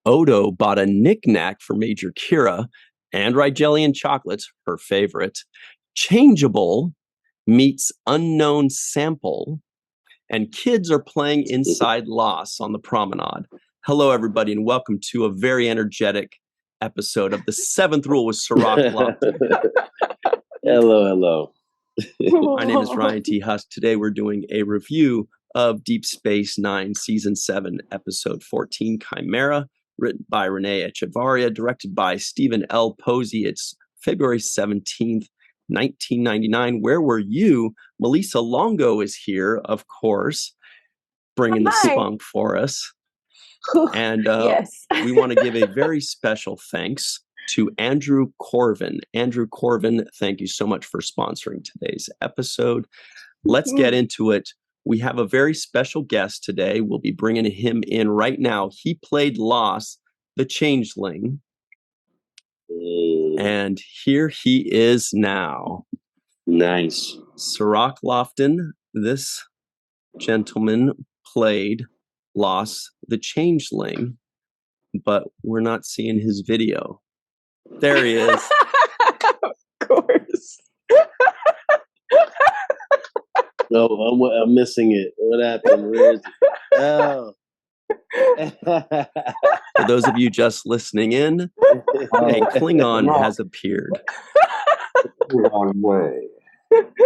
Odo bought a knick-knack for Major Kira, and rye jelly and chocolates, her favorite. Changeable meets unknown sample, and kids are playing inside Laas on the promenade. Hello, everybody, and welcome to a very energetic episode of The Seventh Rule with Cirroc. Hello. My name is Ryan T. Husk. Today we're doing a review of Deep Space Nine, Season 7, Episode 14, Chimera, written by Renee Echevarria, directed by Stephen L. Posey. It's February 17th, 1999. Where were you? Malissa Longo is here, of course, bringing the spunk for us. And yes. We want to give a very special thanks to Andrew Corvin. Andrew Corvin, thank you so much for sponsoring today's episode. Let's get into it. We have a very special guest today. We'll be bringing him in right now. He played Laas, the Changeling. And here he is now. Nice. Cirroc Lofton, this gentleman played Laas, the Changeling, but we're not seeing his video. There he is. Of course. No, I'm missing it. What happened? Where is it? Oh. For those of you just listening in, a Klingon has appeared. Wrong way.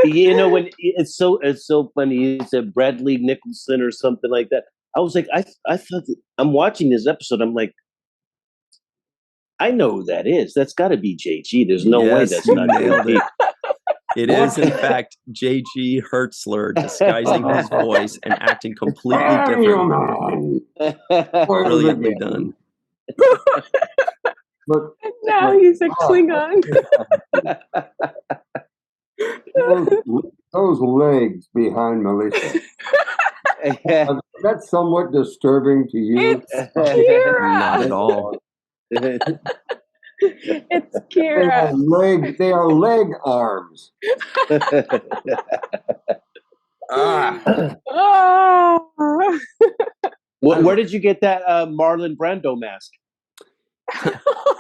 You know, when it's so funny. You said Bradley Nicholson or something like that. I was like, I thought I'm watching this episode. I'm like, I know who that is. That's got to be JG. There's no way that's not JG. It is, in fact, JG HERTZLER disguising his voice and acting completely different. Brilliantly done. But Now he's a Klingon. those legs behind Melissa. That's somewhat disturbing to you. It's Kira. Not at all. It's Kira. They are leg arms. Oh. Where did you get that Marlon Brando mask?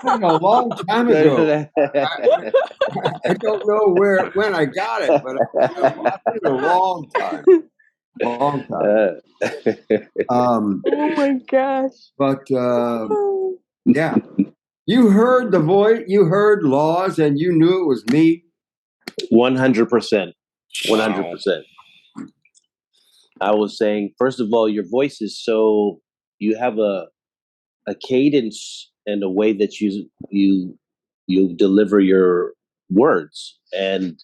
A long time ago. I don't know when I got it, but it's been a long time. Oh my gosh. But yeah, you heard the voice, you heard Laas, and you knew it was me. 100%. 100%. I was saying, first of all, your voice is so, you have a cadence and a way that you deliver your words. And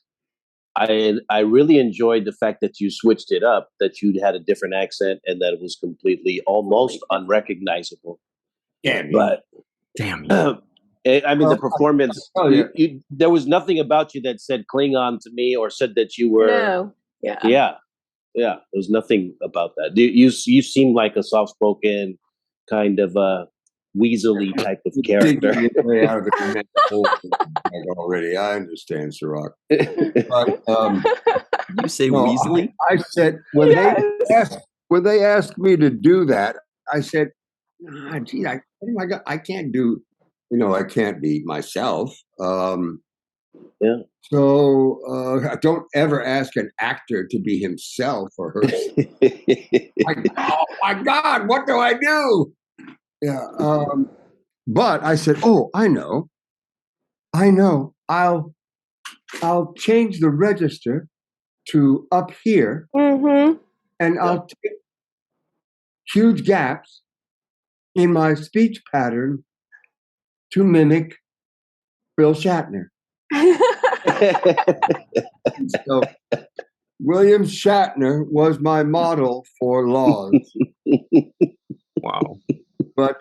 I really enjoyed the fact that you switched it up, that you had a different accent and that it was completely almost unrecognizable. Yeah, but damn you. I mean, the performance, there was nothing about you that said Klingon to me or said that you were. No. Yeah. There was nothing about that. You seem like a soft-spoken kind of weaselly type of character. Out of the already, I understand, Cirroc. But You say weaselly? I said when they asked me to do that, I said, "Gee, I can't do. I can't be myself." Yeah. So don't ever ask an actor to be himself or herself. Oh my God, what do I do? Yeah. But I said, "Oh, I know. I'll change the register to up here, and I'll take huge gaps in my speech pattern to mimic Bill Shatner." So William Shatner was my model for Laas. Wow. But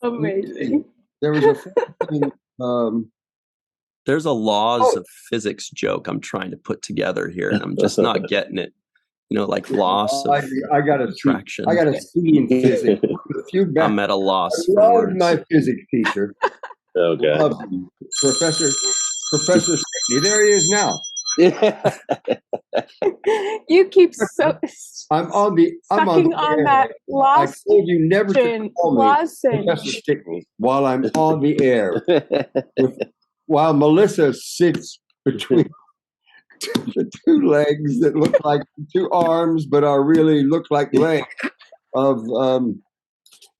Amazing. there was a There's a laws of physics joke I'm trying to put together here, and I'm just not getting it. Like loss of I got attraction. I got a C in physics. I'm at a loss I for loved words. my physics teacher. Okay. Professor Stickney. There he is now. You keep I'm on the sucking on air. that I Laas told you never to call me Professor lozenge. Stickney while I'm on the air. While Melissa sits between the two legs that look like two arms, but look like legs of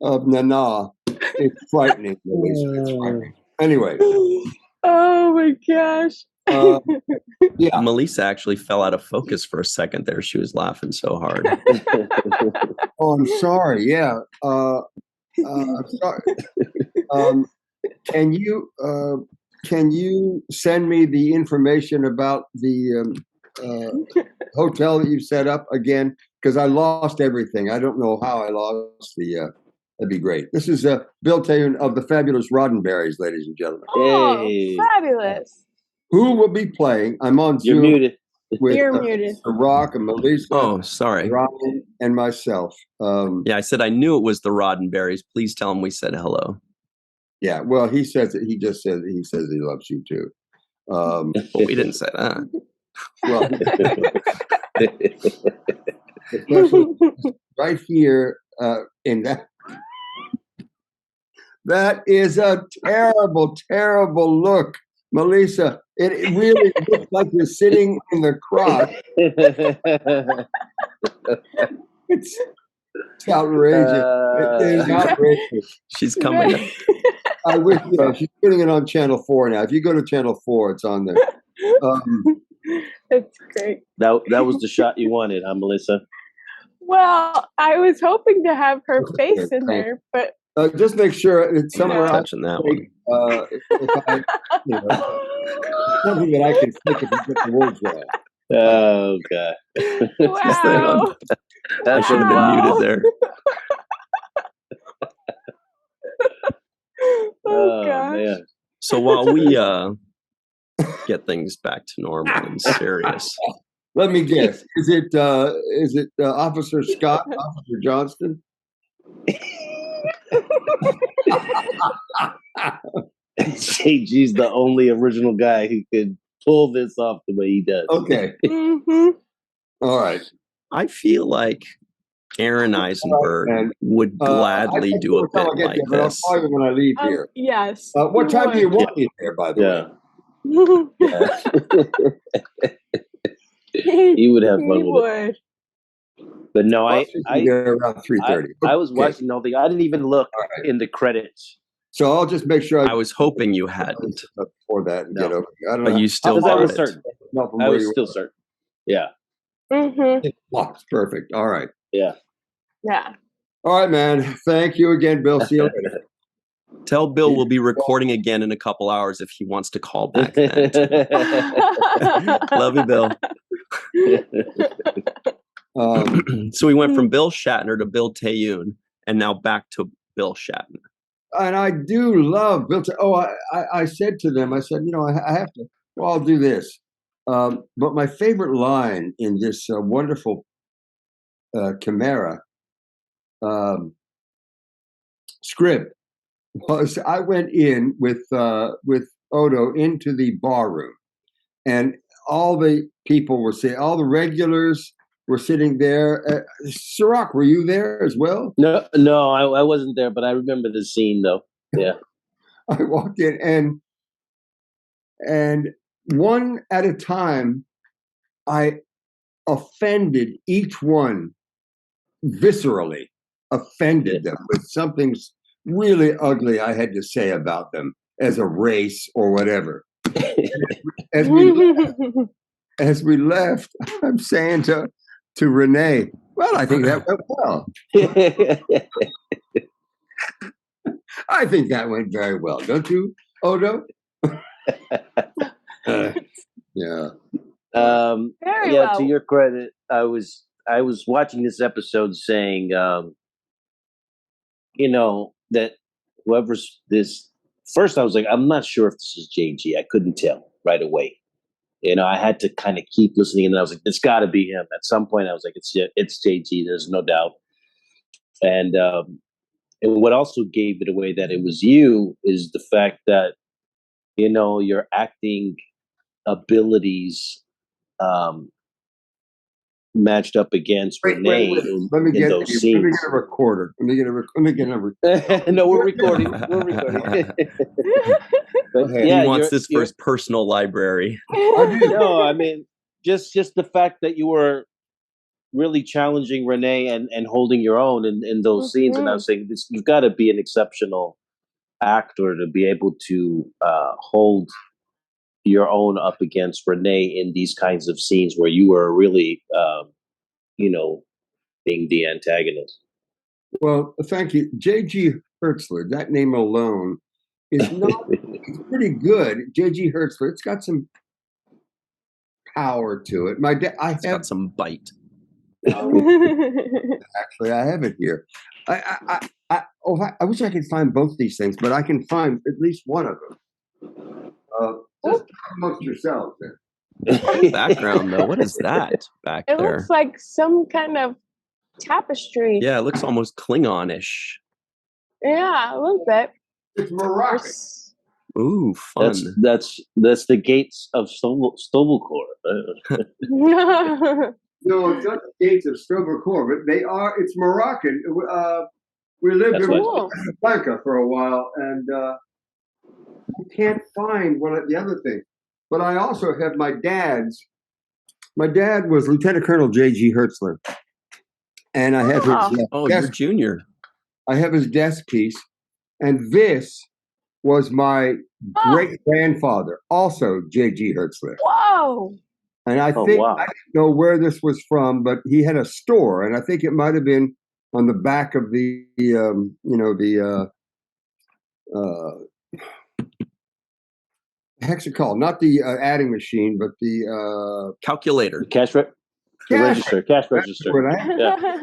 Nana. It's frightening, Melissa. It's frightening. Anyway. Oh my gosh. Yeah. Melissa actually fell out of focus for a second there. She was laughing so hard. Oh, I'm sorry. Yeah. I'm sorry. Can you send me the information about the hotel that you set up again? Because I lost everything. I don't know how I lost the. That'd be great. This is Bill Taylor of the Fabulous Roddenberries, ladies and gentlemen. Oh, Hey. fabulous. Who will be playing? I'm on You're Zoom muted. with You're muted. Cirroc and Melissa. Oh, sorry. Ryan and myself. Yeah, I said I knew it was the Roddenberries. Please tell him we said hello. Yeah, well, he says it. He just says he loves you too. But we didn't say that. Well, especially right here in that. That is a terrible, terrible look, Melissa. It really looks like you're sitting in the crotch. It's outrageous. It is outrageous. She's coming. I wish she's putting it on Channel 4 now. If you go to Channel 4, it's on there. It's great. That was the shot you wanted, huh, Melissa? Well, I was hoping to have her face in there, but just make sure it's somewhere I'm touching that one. if I, something that I can think if you get the words right. Oh God! wow. I should have been muted there. Oh gosh. Man. So while we get things back to normal and serious, let me guess. Is it Officer Scott, Officer Johnston? JG's the only original guy who could pull this off the way he does. Okay. Mm-hmm. All right. I feel like Aaron Eisenberg would gladly do a bit like this. But I'll call you when I leave here. Yes. What time do you want me there, by the way? He would have fun with it. But no, I around 3:30. I was watching the whole thing. I didn't even look in the credits. So I'll just make sure. I was hoping you hadn't before that. And get over. I don't know. But you still I was it. certain. I was still certain. Yeah. Mm-hmm. Oh, it's perfect. All right. Yeah. Yeah. All right, man. Thank you again, Bill. See you later. Tell Bill we'll be recording again in a couple hours if he wants to call back then. Love you, Bill. So we went from Bill Shatner to Bill Tayoun, and now back to Bill Shatner. And I do love Bill. I said to them, I said, I have to. Well, I'll do this. But my favorite line in this wonderful Chimera script was I went in with Odo into the bar room, and all the people were sitting, all the regulars were sitting there. Cirroc, were you there as well? No, I wasn't there, but I remember the scene though. Yeah. I walked in and one at a time, I offended each one viscerally, offended them with something really ugly I had to say about them as a race or whatever. As we left, I'm saying to Renee, well, I think that went well. I think that went very well, don't you, Odo? Yeah. Very well. To your credit, I was watching this episode saying, that whoever's this. First, I was like, I'm not sure if this is JG. I couldn't tell right away. I had to kind of keep listening, and then I was like, it's got to be him. At some point, I was like, it's JG. There's no doubt. And what also gave it away that it was you is the fact that your acting abilities matched up against Renee in those scenes. Let me get a recorder. Let me get a No, we're recording. We're recording. But he wants this for his personal library. No, I mean, just the fact that you were really challenging Renee and holding your own in those scenes, and I was saying this, you've got to be an exceptional actor to be able to hold your own up against Renee in these kinds of scenes where you were really, being the antagonist. Well, thank you. J.G. HERTZLER, that name alone is not, it's pretty good. J.G. HERTZLER, it's got some power to it. It's got some bite. Actually, I have it here. I wish I could find both these things, but I can find at least one of them. Just amongst yourselves then. Background though, what is that back there? It looks like some kind of tapestry. Yeah, it looks almost Klingon-ish. Yeah, a little bit. It's Moroccan. Ooh, fun. That's the gates of Stovelcore. No, it's not the gates of Stovelcore, but it's Moroccan. We lived in Casablanca for a while, and I can't find one of the other things. But I also have my dad's. My dad was Lieutenant Colonel J.G. HERTZLER. And I have his you're junior. I have his desk piece. And this was my great-grandfather, also J.G. HERTZLER. Whoa! And I think, I don't know where this was from, but he had a store. And I think it might have been on the back of the hexacol, not the adding machine, but the calculator. Cash register. There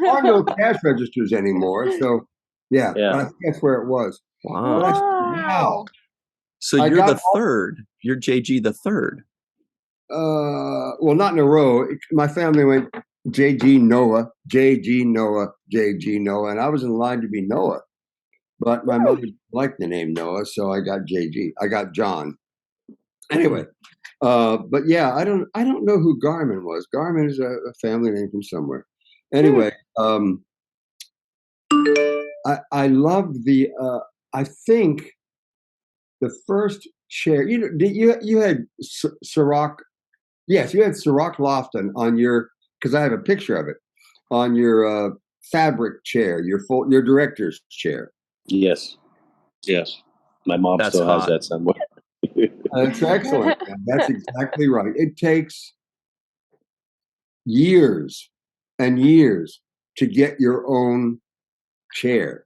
are no cash registers anymore. So, I think that's where it was. Wow. So you're the third. You're JG the third. Well, not in a row. My family went JG Noah, JG Noah, JG Noah, and I was in line to be Noah. But my mother liked the name Noah, so I got JG. I got John. Anyway, but yeah, I don't know who Garmin was. Garmin is a family name from somewhere. Anyway, I loved the. I think the first chair. You had Cirroc. Yes, you had Cirroc Lofton on your, because I have a picture of it on your fabric chair, your director's chair. Yes. My mom still has that somewhere. That's excellent. That's exactly right. It takes years and years to get your own chair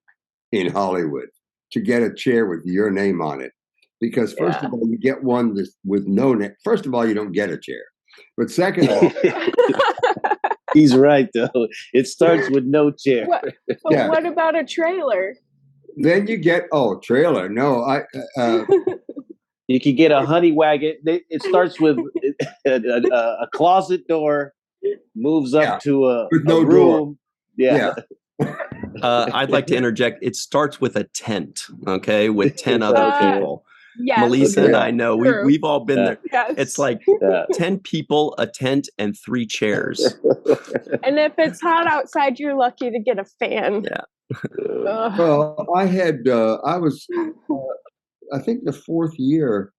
in Hollywood, to get a chair with your name on it. Because first of all, you get one with no name. First of all, you don't get a chair. But second of all, he's right though. It starts with no chair. What about a trailer? Then you get trailer. No, you can get a honey wagon. It starts with a closet door, moves up to a room. Door. Yeah. I'd like to interject. It starts with a tent, okay, with 10 other people. Yes. Melissa and I know we've all been there. Yes. It's like 10 people, a tent, and 3 chairs. And if it's hot outside, you're lucky to get a fan. Yeah. Well, I was, I think the 4th year.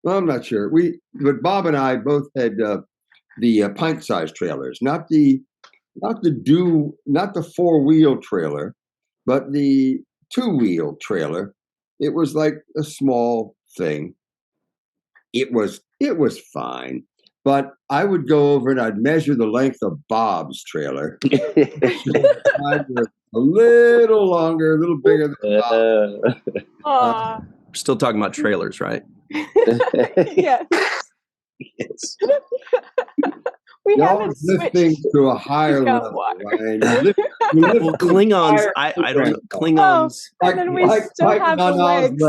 Well, I'm not sure. But Bob and I both had the pint-sized trailers, not the 4-wheel trailer, but the 2-wheel trailer. It was like a small thing. It was fine, but I would go over and I'd measure the length of Bob's trailer. A little longer, a little bigger than Bob's. We're still talking about trailers, right? Yes. Yes. We Y'all haven't lift things to a higher level. Well, Klingons, I don't know. Klingons. And then we still have the legs.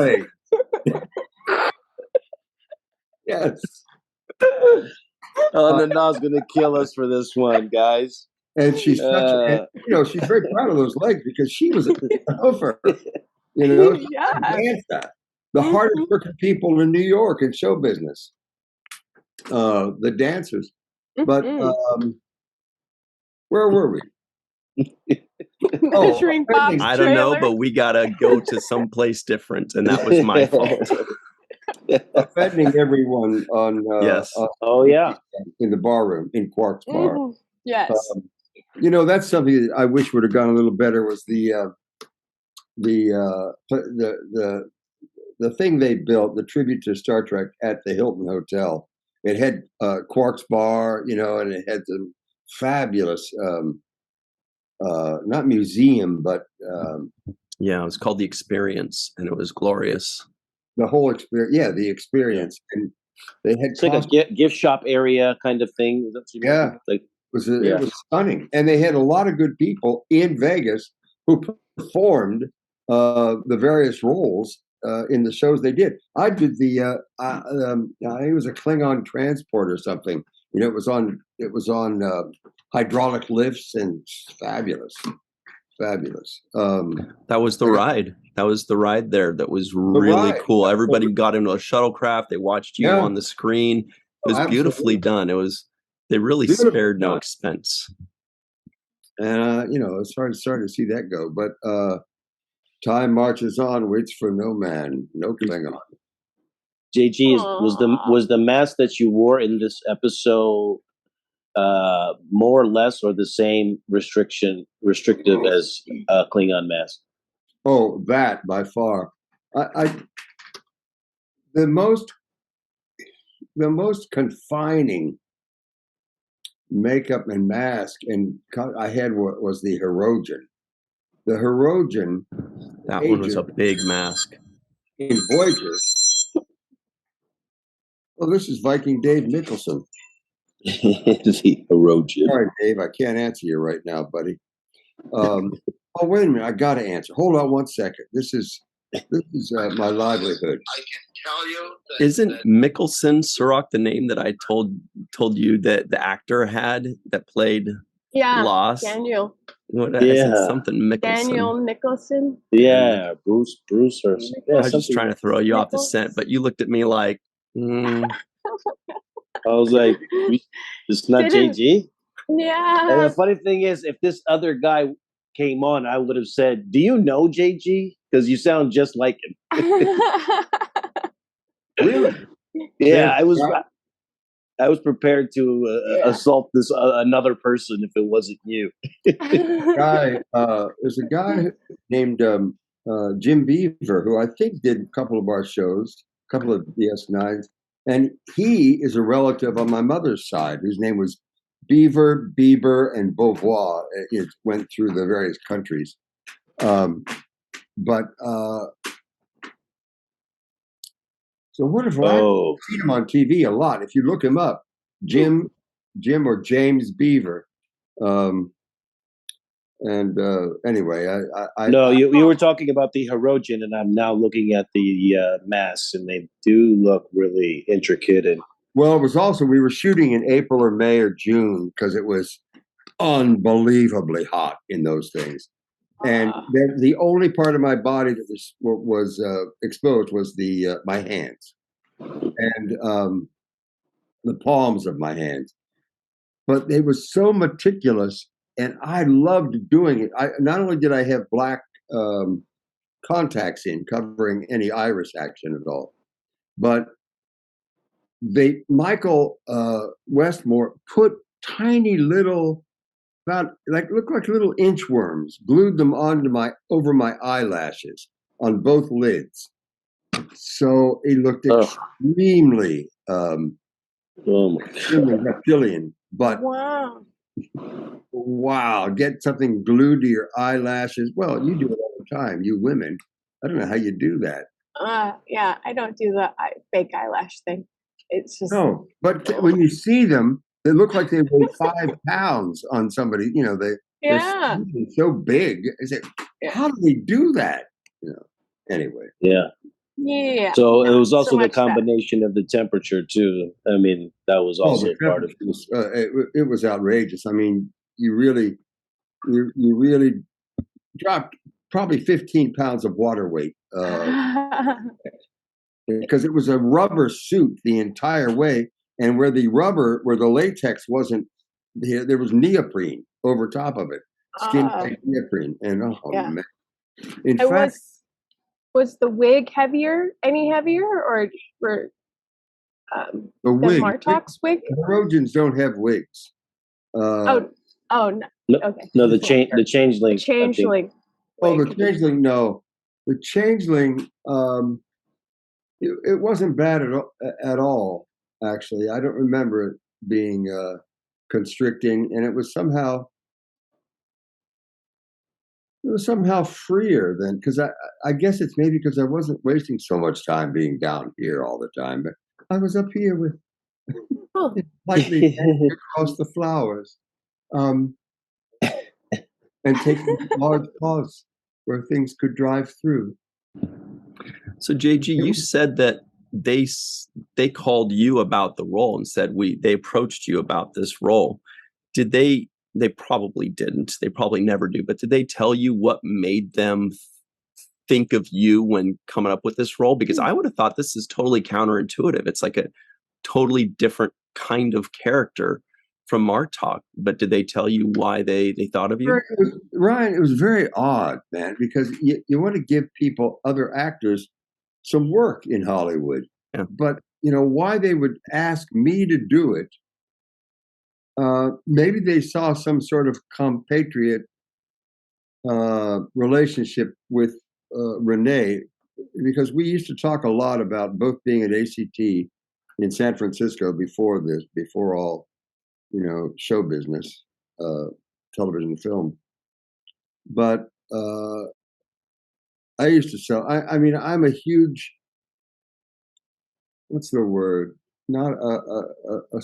Yes. Nana's going to kill us for this one, guys. And she's she's very proud of those legs because she was a golfer. The hardest working people in New York in show business. the dancers. But where were we? Shrink Bob's I don't know, trailer. but we gotta go to someplace different, and that was my fault. Offending everyone on Yes. in the bar room in Quark's bar. Yes. That's something that I wish would have gone a little better. Was the thing they built, the tribute to Star Trek at the Hilton Hotel. It had Quark's bar, and it had some fabulous, not museum, but yeah, it was called The Experience, and it was glorious. The whole experience, the experience, and they had it's like a gift shop area kind of thing. It was stunning, and they had a lot of good people in Vegas who performed the various roles in the shows they did. I did it was a Klingon transport or something. It was on hydraulic lifts and fabulous. That was the ride. That was the ride there. That was really cool. Everybody got into a shuttlecraft. They watched you on the screen. It was beautifully done. They really spared no expense. And it's sorry to see that go, but time marches on, waits for no man, no Klingon. JG, was the mask that you wore in this episode more or less or the same restrictive as a Klingon mask? Oh, that by far. The most confining makeup and mask I had was the Herogen. The Herogen. That one was a big mask. In Voyager. Well, this is Viking Dave Nicholson. The Herogen. Sorry, Dave, I can't answer you right now, buddy. Oh, wait a minute, I got to answer. Hold on one second. This is my livelihood. I can tell you. Isn't Mickelson Cirroc the name that I told you that the actor had that played Laas? Daniel. I said something Mickelson. Daniel Nicholson. Yeah, Bruce or I was just trying to throw you off the scent, but you looked at me like. I was like, it's not JG? Yeah. And the funny thing is, if this other guy came on, I would have said, do you know JG? Because you sound just like him. Really? Yeah, I was prepared to assault this another person if it wasn't you. There's a guy named Jim Beaver who I think did a couple of our shows, a couple of DS9's, and he is a relative on my mother's side whose name was Beaver, Bieber, and Beauvoir. It went through the various countries, but so wonderful. I've seen him on TV a lot. If you look him up, Jim or James Beaver. Anyway, you were talking about the Herogen, and I'm now looking at the masks, and they do look really intricate. And well, it was also we were shooting in April or May or June because it was unbelievably hot in those things, and the only part of my body that was exposed was my hands and the palms of my hands. But they was so meticulous. And I loved doing it. Not only did I have black contacts in covering any iris action at all, but Michael Westmore put tiny little, looked like little inchworms, glued them over my eyelashes on both lids. So it looked extremely reptilian. But wow, get something glued to your eyelashes. Well, you do it all the time, you women. I don't know how you do that. Yeah, I don't do the fake eyelash thing. It's just but when you see them, they look like they weigh 5 pounds on somebody. They're so big. I say, how do they do that? Anyway. Yeah. Yeah. So it was also the combination of the temperature too. I mean, that was also part of it. It was outrageous. I mean, you really dropped probably 15 pounds of water weight because it was a rubber suit the entire way. and where the latex wasn't, there was neoprene over top of it, skin tight neoprene, and man. In fact, was the wig any heavier, or were the wig? Martok's wig? Trojans don't have wigs. No. Okay. No, the changeling. Changeling. Oh, the changeling. No, the changeling. It wasn't bad at all. Actually, I don't remember it being constricting, and it was somehow freer than, because I guess it's maybe because I wasn't wasting so much time being down here all the time, but I was up here with lightly across the flowers, and taking large pause where things could drive through. So JG, you said that they called you about the role and said they approached you about this role. Did they? They probably didn't. They probably never do. But did they tell you what made them think of you when coming up with this role? Because I would have thought this is totally counterintuitive. It's like a totally different kind of character from Martok. But did they tell you why they thought of you? Ryan, it was very odd, man, because you want to give people, other actors, some work in Hollywood. Yeah. But, why they would ask me to do it, maybe they saw some sort of compatriot relationship with Renee, because we used to talk a lot about both being at ACT in San Francisco before all, show business, television, film. But I used to sell. I mean, I'm a huge. What's the word? Not a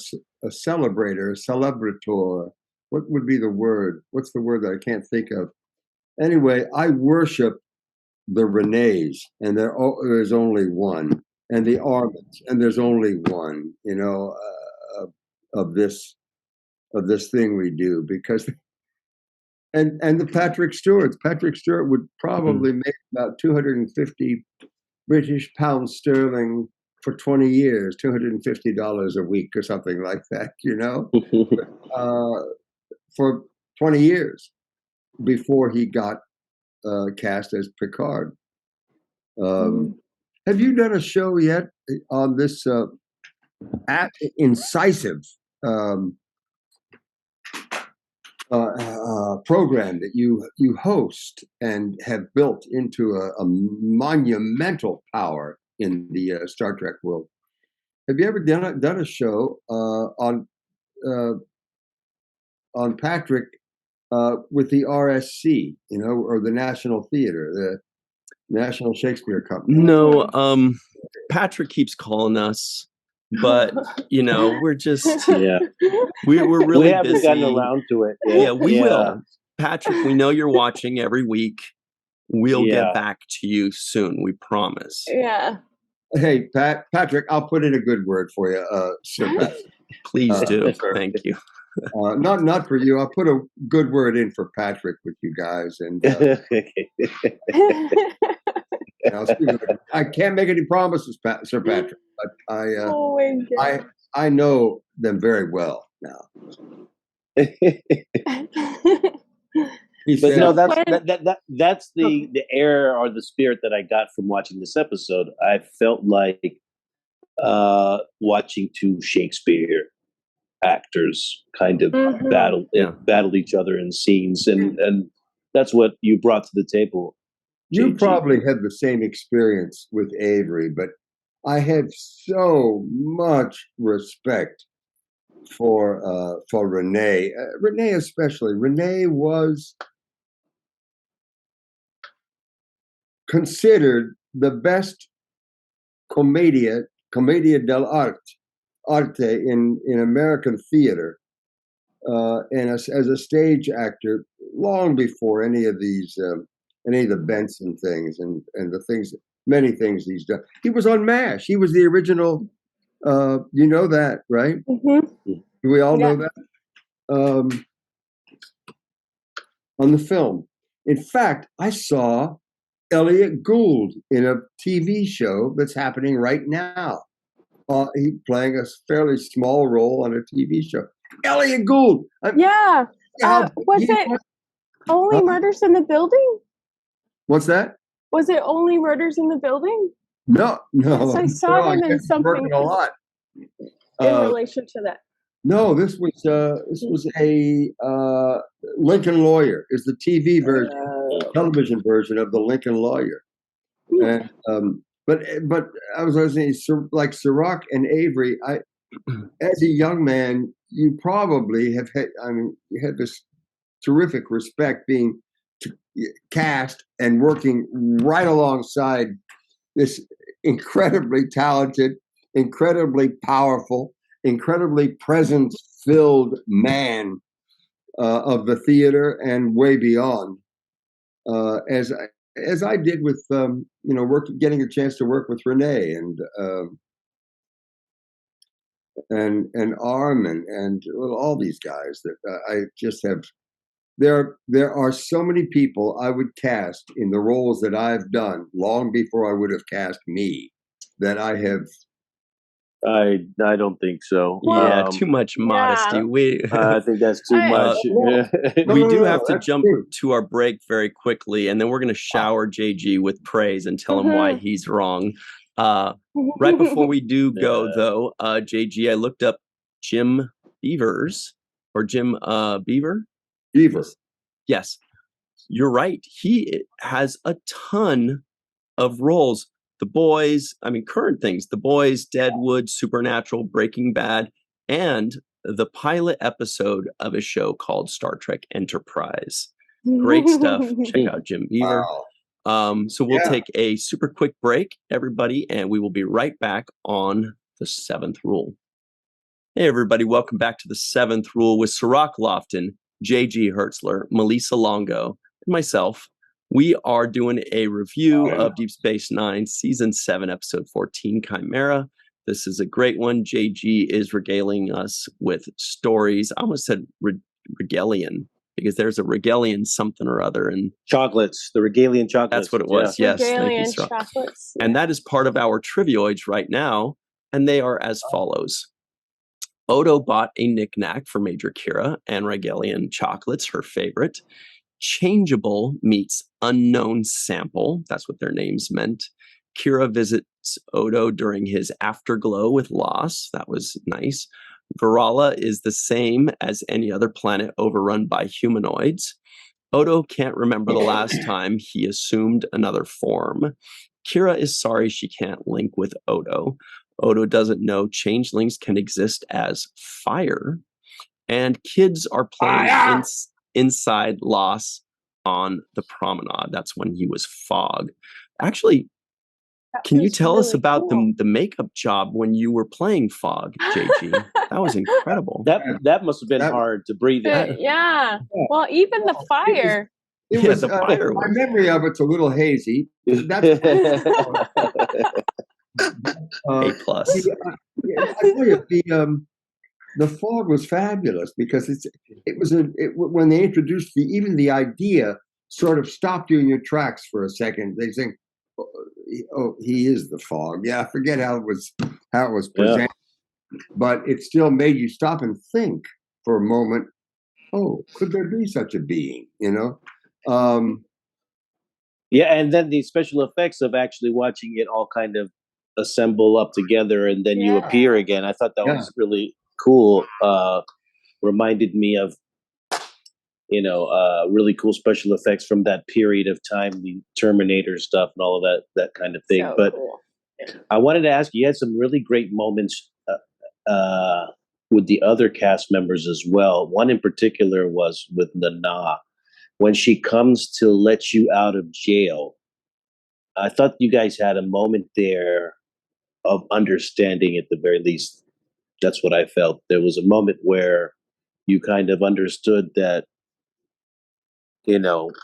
celebrator, a celebrator. What would be the word? What's the word that I can't think of? Anyway, I worship the Renees, and there's only one, and the Arminds, and there's only one. Of this thing we do, because, and the Patrick Stewarts. Patrick Stewart would probably make about 250 British pounds sterling for 20 years, $250 a week or something like that, for 20 years before he got cast as Picard. Have you done a show yet on this incisive program that you host and have built into a monumental power in the Star Trek world? Have you ever done a show on Patrick with the RSC, or the National Theater, the National Shakespeare Company? No, Patrick keeps calling us, but we're just we're really we haven't busy. gotten around to it yet. Yeah, we will. Patrick, we know you're watching every week. We'll get back to you soon. We promise. Yeah. Hey, Patrick, I'll put in a good word for you, Sir Patrick. Please do. Thank you. Not for you. I'll put a good word in for Patrick with you guys, and I can't make any promises, Sir Patrick, but I know them very well now. But no, that's the air or the spirit that I got from watching this episode. I felt like watching two Shakespeare actors kind of battle each other in scenes, and that's what you brought to the table. You probably had the same experience with Avery, but I had so much respect for Renee. Renee especially. Renee was considered the best commedia dell'arte in American theater, and as a stage actor long before any of the Benson things and many things he's done. He was on MASH. He was the original. You know that, right? Mm-hmm. Do we all know that? On the film. In fact, I saw Elliot Gould in a TV show that's happening right now he playing a fairly small role on a TV show. Elliot Gould. Yeah. Was it only Huh? Murders in the Building? What's that? Was it only Murders in the Building? No. Yes, I saw him in something working a lot in relation to that. No, this was a Lincoln Lawyer. Is the TV version, television version of the Lincoln Lawyer. And but I was saying, like Cirroc and Avery. As a young man, you probably have had. I mean, you had this terrific respect being cast and working right alongside this incredibly talented, incredibly powerful, incredibly presence-filled man of the theater and way beyond. As I did with getting a chance to work with Renee and Armin and all these guys that I just have. There are so many people I would cast in the roles that I've done long before I would have cast me that I have. I don't think so. Yeah, too much modesty. I think that's too much. We do have to jump to our break very quickly, and then we're going to shower JG with praise and tell him why he's wrong. Right before we do go, though, JG, I looked up Jim Beavers or Jim Beaver. Beaver. Yes, you're right. He has a ton of roles. The Boys, I mean, current things, The Boys, Deadwood, Supernatural, Breaking Bad, and the pilot episode of a show called Star Trek Enterprise. Great stuff. Check out Jim Beaver. Wow. So we'll take a super quick break, everybody, and we will be right back on the 7th Rule. Hey, everybody. Welcome back to the 7th Rule with Cirroc Lofton, JG HERTZLER, Malissa Longo, and myself. We are doing a review of Deep Space Nine, Season 7, Episode 14, Chimera. This is a great one. JG is regaling us with stories. I almost said regalian, because there's a regalian something or other. And chocolates, the regalian chocolates. That's what it was, yes. Regalian chocolates. And that is part of our trivioids right now, and they are as follows. Odo bought a knick-knack for Major Kira and regalian chocolates, her favorite. Changeable meets unknown sample. That's what their names meant. Kira visits Odo during his afterglow with Laas. That was nice. Virala is the same as any other planet overrun by humanoids. Odo can't remember the last time he assumed another form. Kira is sorry she can't link with Odo. Odo doesn't know changelings can exist as fire. And kids are playing inside Laas on the promenade. That's when he was Fog. Actually, can you tell us about the makeup job when you were playing Fog, JG? That was incredible. That must have been hard to breathe in. Yeah. Well, even the fire. It was, the fire my memory of it's a little hazy. That's A plus. I tell you, the Fog was fabulous because when they introduced even the idea sort of stopped you in your tracks for a second. They think, oh, he is the Fog. Yeah, I forget how it was presented, but it still made you stop and think for a moment. Oh, could there be such a being? Yeah, and then the special effects of actually watching it all kind of assemble up together, and then you appear again. I thought that was really cool. Reminded me of really cool special effects from that period of time, the Terminator stuff and all of that kind of thing. But cool. I wanted to ask you had some really great moments with the other cast members as well. One in particular was with Nana when she comes to let you out of jail. I thought you guys had a moment there of understanding, at the very least. That's what I felt. There was a moment where you kind of understood that,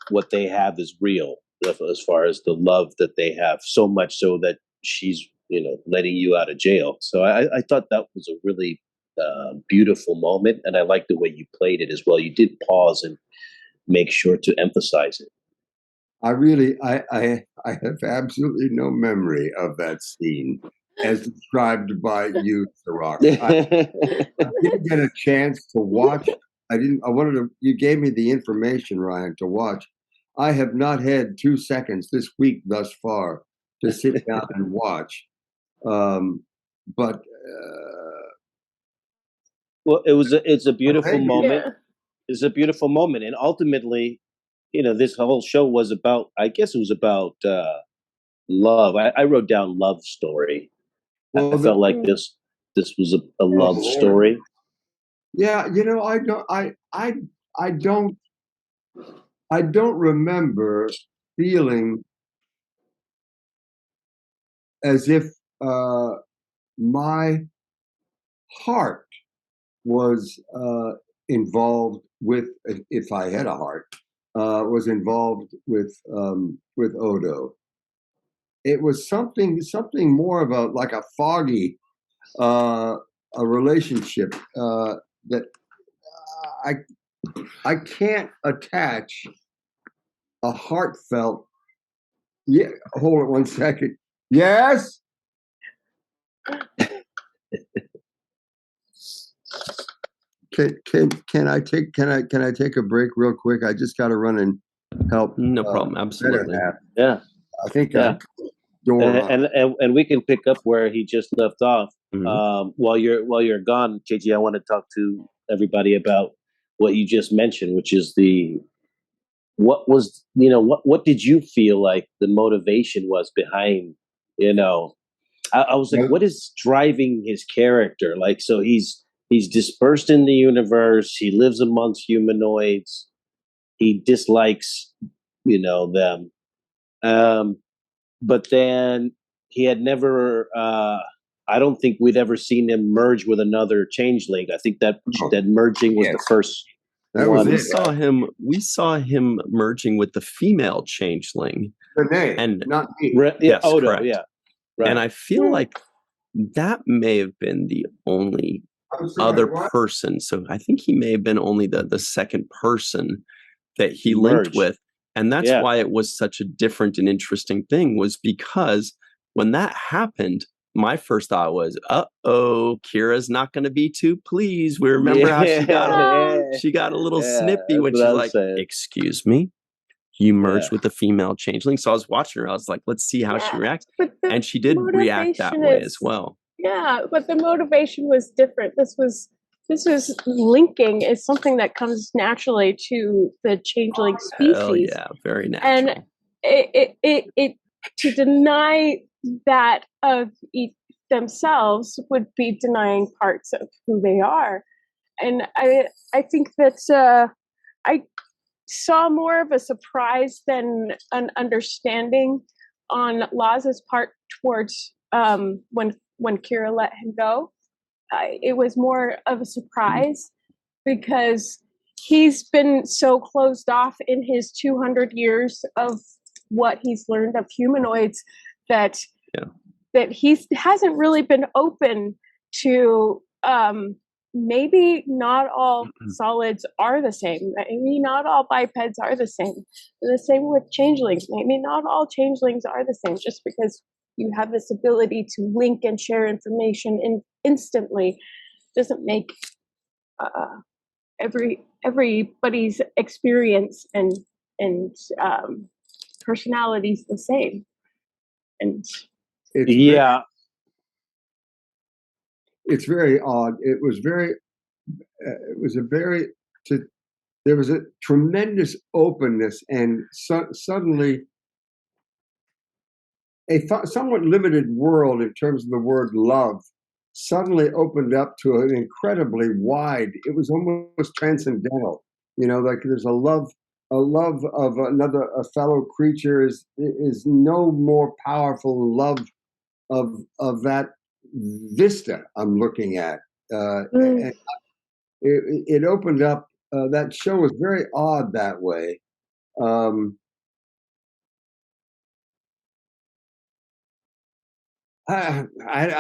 what they have is real as far as the love that they have, so much so that she's, letting you out of jail. So I thought that was a really beautiful moment. And I liked the way you played it as well. You did pause and make sure to emphasize it. I have absolutely no memory of that scene. as described by you, Cirroc. I didn't get a chance to watch. You gave me the information, Ryan, to watch. I have not had 2 seconds this week thus far to sit down and watch. But well, it's a beautiful moment. Yeah. It's a beautiful moment, and ultimately, this whole show was about. I guess it was about love. I wrote down love story. Well, I felt like this was a love story. Yeah, I don't remember feeling as if my heart was involved with, if I had a heart, was involved with Odo. It was something more of a foggy a relationship that I can't attach a heartfelt. Yeah, hold it 1 second. Yes. Can I take a break real quick? I just got to run and help. No problem. Absolutely. Yeah. I think. Yeah. And we can pick up where he just left off. Mm-hmm. While you're gone, JG, I want to talk to everybody about what you just mentioned, which is what did you feel like the motivation was behind, I was like, what is driving his character? Like, so he's dispersed in the universe. He lives amongst humanoids. He dislikes, them. But then he had never, I don't think we'd ever seen him merge with another changeling. I think that merging was the first one. We saw him merging with the female changeling. Renee, and not me. Yes, Odo, correct. yeah. Right. And I feel like that may have been the only other person. So I think he may have been only the second person that he linked with. And that's why it was such a different and interesting thing, was because when that happened, my first thought was, uh-oh, Kira's not going to be too pleased. We remember how she got a little snippy when she's like, excuse me, you merged with the female changeling. So I was watching her. I was like, let's see how she reacts. And she did react that way as well. Yeah, but the motivation was different. This was linking is something that comes naturally to the changeling species. Oh yeah, very natural. And it to deny that of themselves would be denying parts of who they are. And I think that I saw more of a surprise than an understanding on Laas's part towards when Kira let him go. It was more of a surprise because he's been so closed off in his 200 years of what he's learned of humanoids that he hasn't really been open to maybe not all solids are the same. Maybe not all bipeds are the same. The same with changelings. Maybe not all changelings are the same, just because you have this ability to link and share information instantly doesn't make everybody's experience and personalities the same. And it's very odd. There was a tremendous openness, and suddenly a somewhat limited world in terms of the word love suddenly opened up to an incredibly wide. It was almost transcendental. Like there's a love of a fellow creature is no more powerful love of that vista I'm looking at. And it opened up. That show was very odd that way. I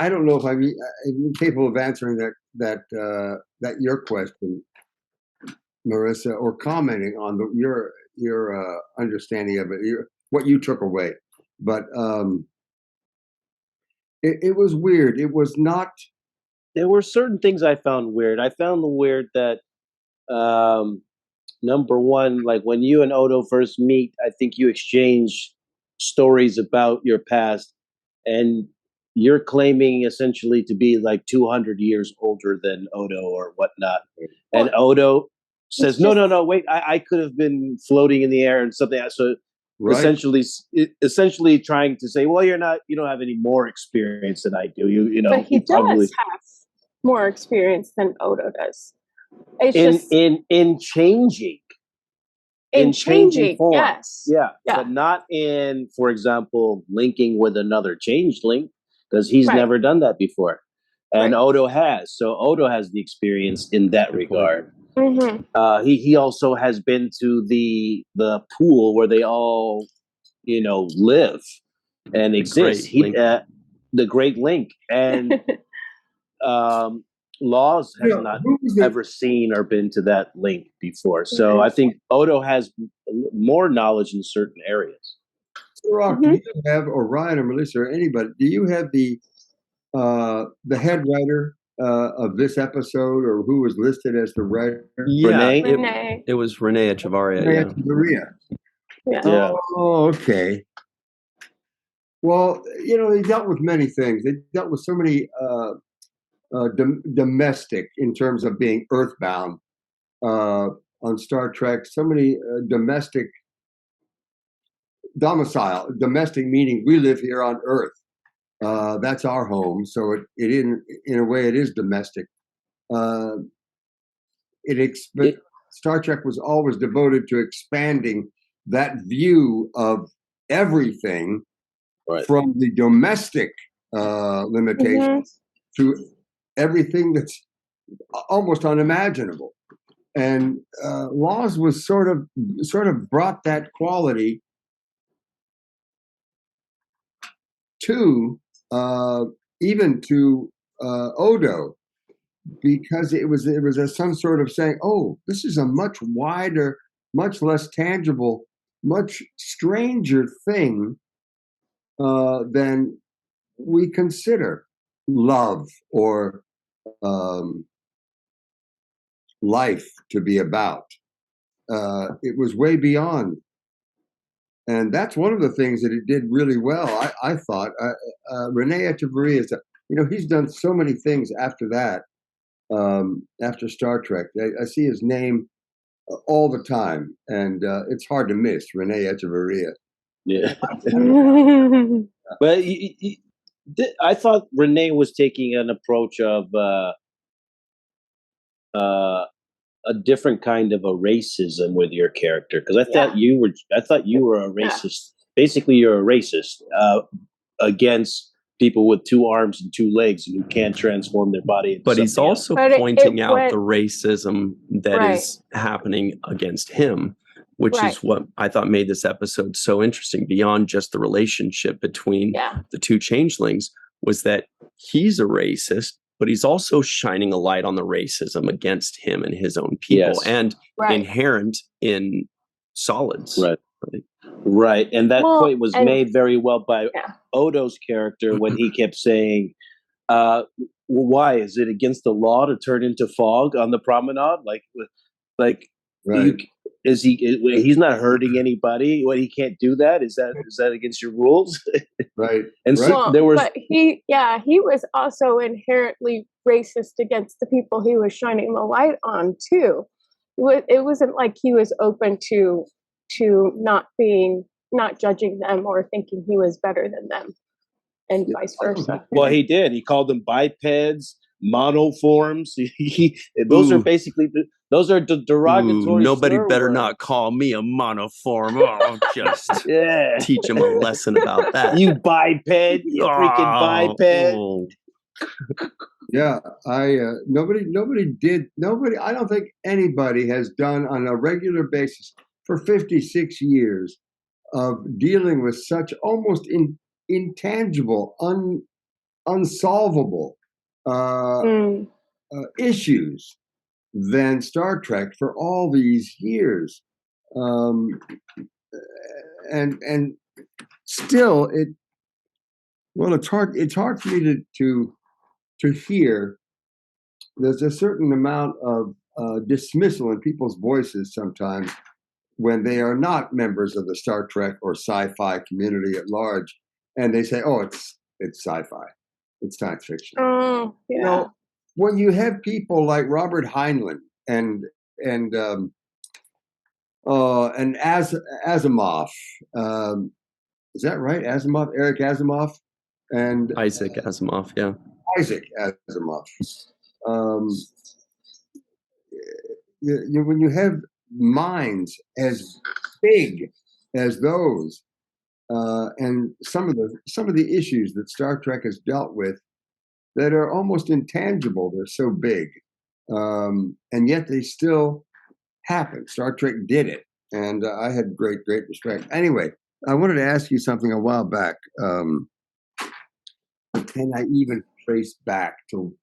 don't know if I'm capable of answering that your question, Marissa, or commenting on your understanding of it, what you took away. But it was weird. It was not. There were certain things I found weird. I found the weird that number one, like when you and Odo first meet, I think you exchange stories about your past, and you're claiming essentially to be like 200 years older than Odo or whatnot. And Odo says, no, wait, I could have been floating in the air and something. So Right. essentially trying to say, well, you don't have any more experience than I do. You know, But he does have more experience than Odo does. It's in changing. In changing form. Yes. Yeah. But not in, for example, linking with another changeling, because he's never done that before. And Odo has. So Odo has the experience in that regard. Mm-hmm. He also has been to the pool where they all, live and exist. The Great Link. And Laas has not ever seen or been to that link before. So I think Odo has more knowledge in certain areas. Cirroc, do you have, or Ryan or Melissa or anybody, do you have the head writer of this episode, or who was listed as the writer? Yeah, Renee. It was Renee Echevarria. Yeah. Oh, okay. Well, they dealt with many things. They dealt with so many domestic, in terms of being earthbound on Star Trek, so many domestic meaning we live here on Earth. That's our home, so it in a way it is domestic. Star Trek was always devoted to expanding that view of everything from the domestic limitations to everything that's almost unimaginable. And Laas was sort of brought that quality to even to Odo, because it was some sort of saying, oh, this is a much wider, much less tangible, much stranger thing than we consider love or life to be about. It was way beyond. And that's one of the things that it did really well, I thought. Renee Echevarria, he's done so many things after that, after Star Trek. I see his name all the time, and it's hard to miss, Renee Echevarria. Yeah. But I thought Renee was taking an approach of a different kind of a racism with your character, because I thought you were a racist. Basically, you're a racist against people with 2 arms and 2 legs and who can't transform their body into but he's also pointing out the racism that is happening against him, which is what I thought made this episode so interesting, beyond just the relationship between the 2 changelings, was that he's a racist, but he's also shining a light on the racism against him and his own people, and inherent in solids. Right. And that point was made very well by Odo's character when he kept saying, why is it against the law to turn into fog on the promenade? He's not hurting anybody. What, he can't do that? Is that against your rules? Right. And so there was, but he was also inherently racist against the people he was shining the light on too. It wasn't like he was open to not judging them or thinking he was better than them, and vice versa. Well, he did. He called them bipeds, monoforms. Those are derogatory. Nobody better not call me a monoform. I'll just teach him a lesson about that. You biped, you freaking biped. Yeah, nobody, I don't think anybody has done on a regular basis for 56 years of dealing with such almost intangible, unsolvable issues than Star Trek for all these years. And still Well, it's hard. It's hard for me to hear. There's a certain amount of dismissal in people's voices sometimes when they are not members of the Star Trek or sci-fi community at large, and they say, "Oh, it's sci-fi, it's science fiction." Oh, yeah. You know, when you have people like Robert Heinlein and Asimov, is that right? Asimov, Eric Asimov, and Isaac Asimov, yeah. Isaac Asimov. When you have minds as big as those, and some of the issues that Star Trek has dealt with that are almost intangible, they're so big, and yet they still happen. Star Trek did it, and I had great respect. Anyway, I wanted to ask you something a while back. Can I even trace back to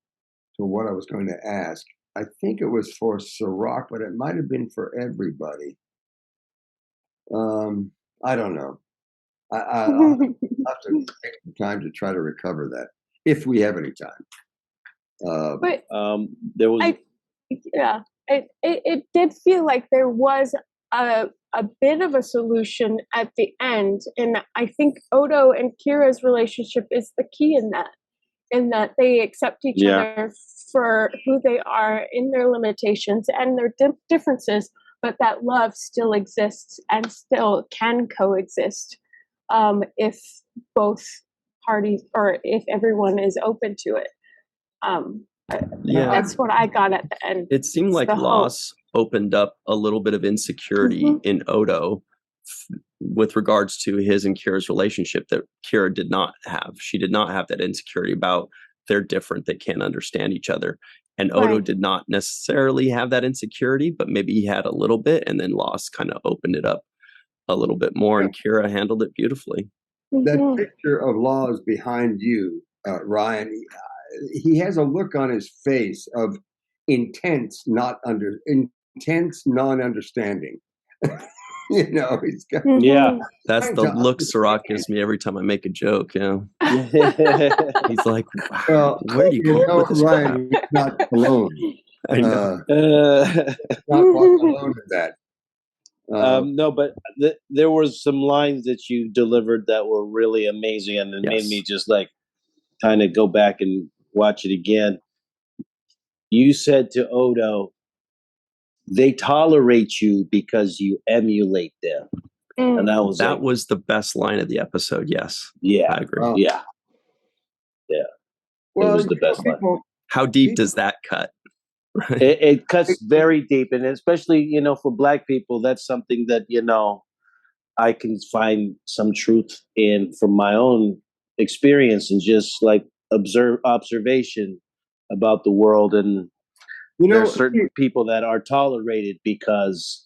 what I was going to ask? I think it was for Cirroc, but it might have been for everybody. I don't know. I'll have to take the time to try to recover that, if we have any time. But there was... it did feel like there was a bit of a solution at the end, and I think Odo and Kira's relationship is the key in that they accept each other for who they are in their limitations and their differences, but that love still exists and still can coexist if both parties, or if everyone is open to it. That's what I got at the end. It seemed like Laas opened up a little bit of insecurity in Odo with regards to his and Kira's relationship that Kira did not have. She did not have that insecurity about they're different, they can't understand each other. And Odo did not necessarily have that insecurity, but maybe he had a little bit, and then Laas kind of opened it up a little bit more, and Kira handled it beautifully. That picture of Laas behind you, Ryan, he has a look on his face of intense non-understanding. You know, he's got that's the look Cirroc gives me every time I make a joke. Yeah, he's like, wow, where do you go with this Ryan? He's not alone. I know. Not alone in that. No, but there was some lines that you delivered that were really amazing, and it made me just like kind of go back and watch it again. You said to Odo, "They tolerate you because you emulate them," and that was the best line of the episode. Yes, I agree. Yeah. Well, it was the best line. How deep does that cut? It cuts very deep, and especially for Black people, that's something that I can find some truth in from my own experience and just like observation about the world. And there are certain people that are tolerated because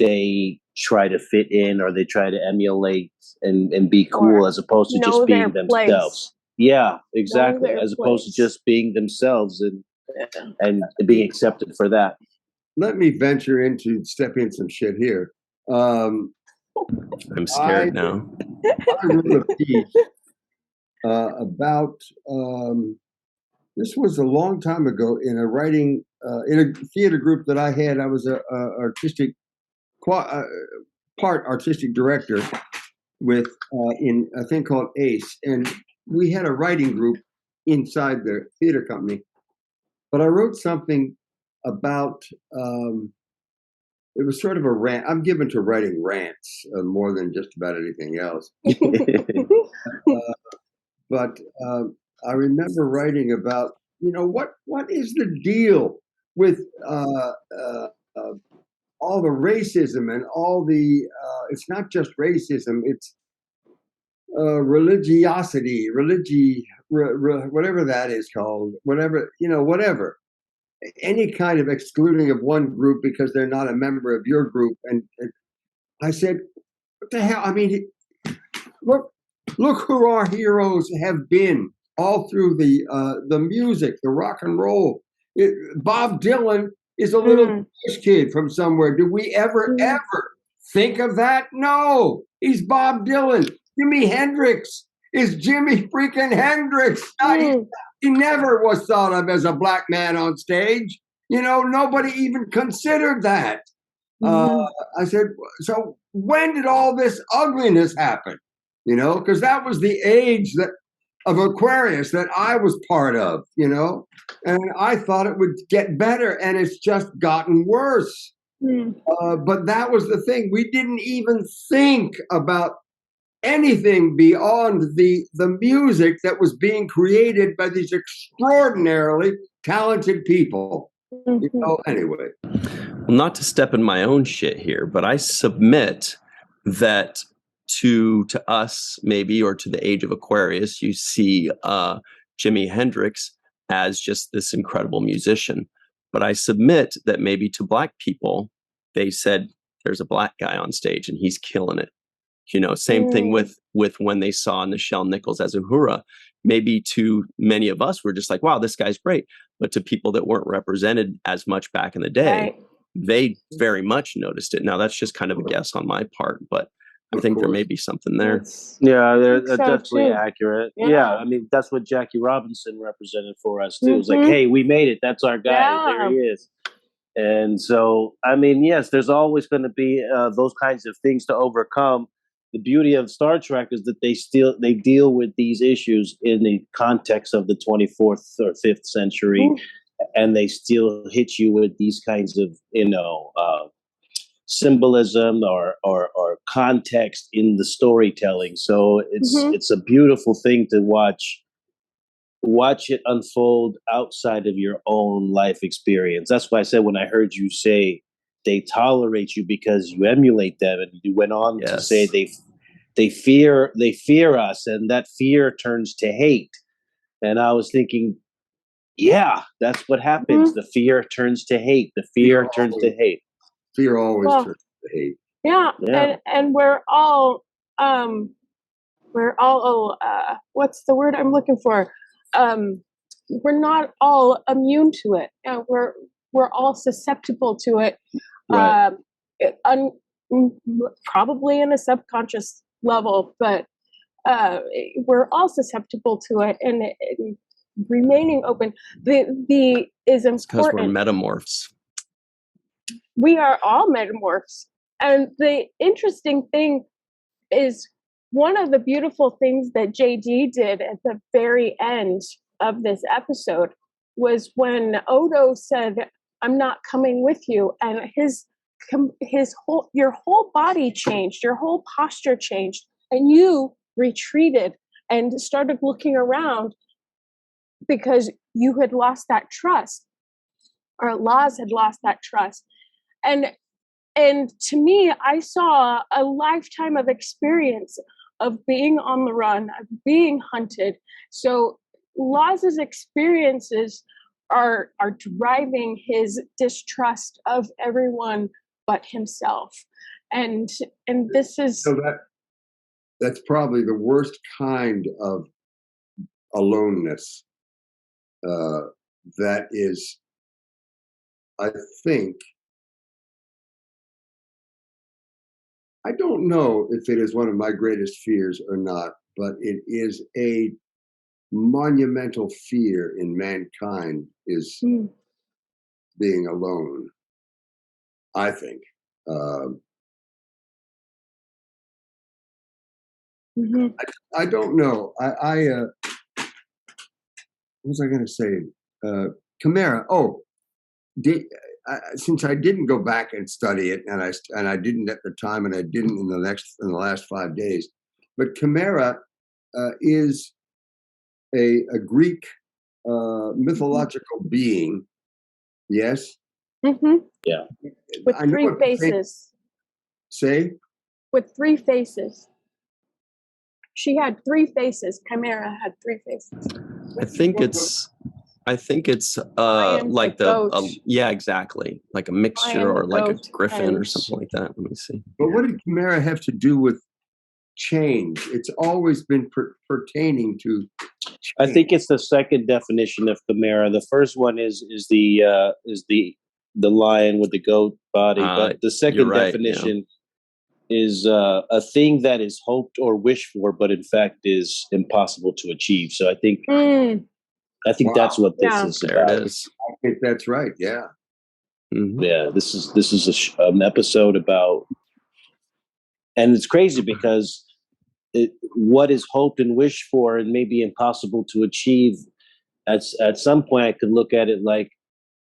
they try to fit in or they try to emulate and be cool, as opposed to just being themselves. Yeah, exactly. As opposed to just being themselves and being accepted for that. Let me venture into stepping some shit here. I'm scared now. I wrote a piece about this was a long time ago in a writing in a theater group that I had. I was a part artistic director with in a thing called ACE, and we had a writing group inside the theater company. But I wrote something about, it was sort of a rant. I'm given to writing rants more than just about anything else. But I remember writing about, what is the deal with all the racism and all the, it's not just racism, it's religiosity, whatever that is called, whatever. Any kind of excluding of one group because they're not a member of your group. And I said, what the hell? I mean, look who our heroes have been all through the music, the rock and roll. Bob Dylan is a little kid from somewhere. Do we ever think of that? No, he's Bob Dylan. Jimi Hendrix is Jimi freaking Hendrix. He never was thought of as a black man on stage. You know, nobody even considered that. I said, so when did all this ugliness happen? You know, because that was the age of Aquarius that I was part of, you know, and I thought it would get better, and it's just gotten worse. But that was the thing. We didn't even think about anything beyond the music that was being created by these extraordinarily talented people. You know, anyway. Well, not to step in my own shit here, but I submit that to us, maybe, or to the age of Aquarius, you see Jimi Hendrix as just this incredible musician. But I submit that maybe to black people, they said, there's a black guy on stage and he's killing it. You know, same thing with when they saw Nichelle Nichols as Uhura. Maybe to many of us, we're just like, wow, this guy's great. But to people that weren't represented as much back in the day, they very much noticed it. Now, that's just kind of a guess on my part, but I think there may be something there. Yeah, they're definitely accurate. Yeah, I mean, that's what Jackie Robinson represented for us, too. It was like, hey, we made it. That's our guy. There he is. And so, I mean, yes, there's always going to be those kinds of things to overcome. The beauty of Star Trek is that they deal with these issues in the context of the 24th or 5th century, and they still hit you with these kinds of, you know, symbolism or context in the storytelling. So it's a beautiful thing to watch it unfold outside of your own life experience. That's why I said when I heard you say they tolerate you because you emulate them, and you went on to say they fear us, and that fear turns to hate. And I was thinking, yeah, that's what happens. The fear turns to hate. The fear turns to hate. Fear always turns to hate. Yeah. And we're all what's the word I'm looking for? We're not all immune to it. We're all susceptible to it. Right. Probably in a subconscious level, but we're all susceptible to it, and remaining open is important. Because we're metamorphs. We are all metamorphs, and the interesting thing is one of the beautiful things that JD did at the very end of this episode was when Odo said, "I'm not coming with you," and your whole body changed, your whole posture changed, and you retreated and started looking around because you had lost that trust, or Laas had lost that trust. And to me, I saw a lifetime of experience of being on the run, of being hunted. So Laas's experiences are driving his distrust of everyone but himself. And this is so that's probably the worst kind of aloneness. That is, I think, I don't know if it is one of my greatest fears or not, but it is a monumental fear in mankind, is being alone, I think. I don't know. What was I going to say? Chimera. Oh, since I didn't go back and study it, and I didn't at the time, and I didn't in the last 5 days, but Chimera is a Greek mythological being. Yes. Yeah. With three faces. Say. With three faces. She had three faces. Chimera had three faces. I think it's like yeah, exactly, like a mixture, or like a griffin or something like that. Let me see. But what did Chimera have to do with change? It's always been pertaining to change. I think it's the second definition of Chimera. The first one is the lion with the goat body, but the second definition a thing that is hoped or wished for, but in fact is impossible to achieve. So I think that's what this is there about. it is. I think that's right. Yeah. Mm-hmm. Yeah, this is an episode about, and it's crazy because what is hoped and wished for and maybe impossible to achieve. At some point, I could look at it like,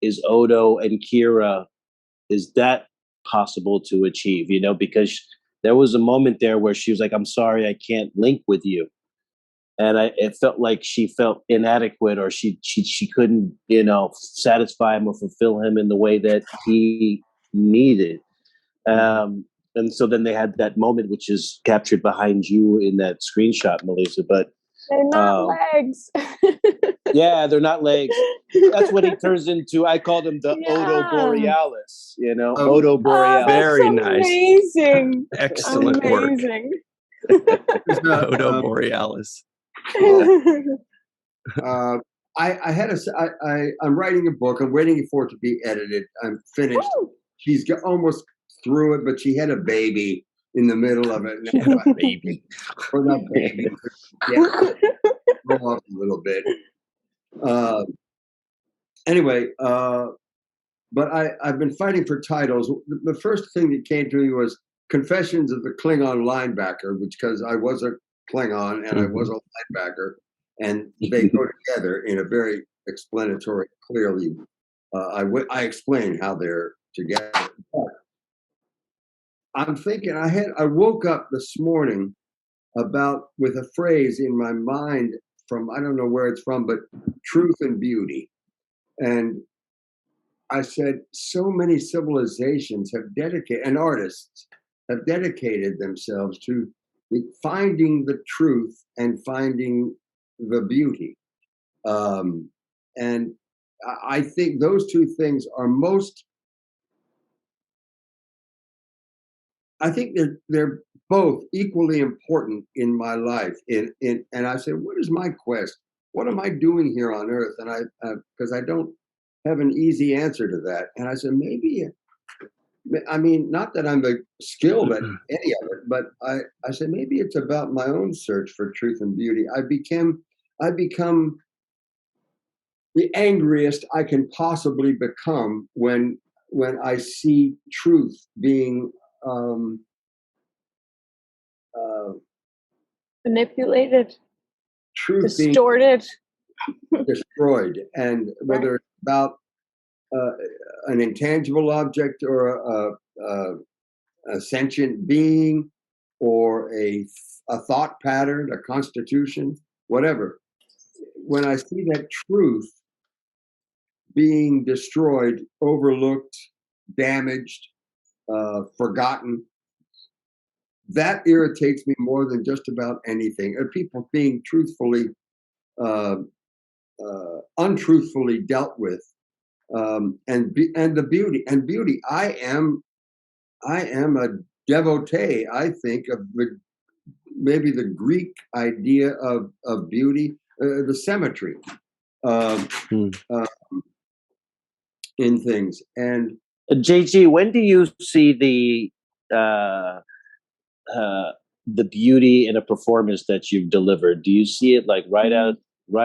is Odo and Kira, is that possible to achieve? You know, because there was a moment there where she was like, "I'm sorry, I can't link with you," and it felt like she felt inadequate, or she couldn't, you know, satisfy him or fulfill him in the way that he needed. And so then they had that moment, which is captured behind you in that screenshot, Melissa. But they're not legs. yeah, they're not legs. That's what he turns into. I called him the Odo Borealis. You know, Odo Borealis. Very nice. Amazing. Excellent Amazing. work. Odo Borealis. I'm writing a book. I'm waiting for it to be edited. I'm finished. She's almost through it, but she had a baby in the middle of it. A baby. Or not baby. Yeah. Go off a little bit. Anyway, but I've been fighting for titles. The first thing that came to me was Confessions of the Klingon Linebacker, which, because I was a Klingon and I was a linebacker, and they go together in a very explanatory, clearly. I explain how they're together. But I'm thinking I woke up this morning with a phrase in my mind from, I don't know where it's from, but truth and beauty. And I said, so many civilizations have dedicated, and artists have dedicated themselves to finding the truth and finding the beauty. And I think those two things are I think they're both equally important in my life. And I said, what is my quest? What am I doing here on Earth? And because I don't have an easy answer to that. And I said, maybe, I mean, not that I'm skilled at any of it, but I said, maybe it's about my own search for truth and beauty. I become the angriest I can possibly become when I see truth being manipulated, truth distorted, being destroyed, and whether it's about an intangible object or a sentient being or a thought pattern, a constitution, whatever. When I see that truth being destroyed, overlooked, damaged, forgotten, that irritates me more than just about anything. People being untruthfully dealt with, and the beauty. I am a devotee, I think, of maybe the Greek idea of beauty, the symmetry in things. And JG, when do you see the beauty in a performance that you've delivered? Do you see it like right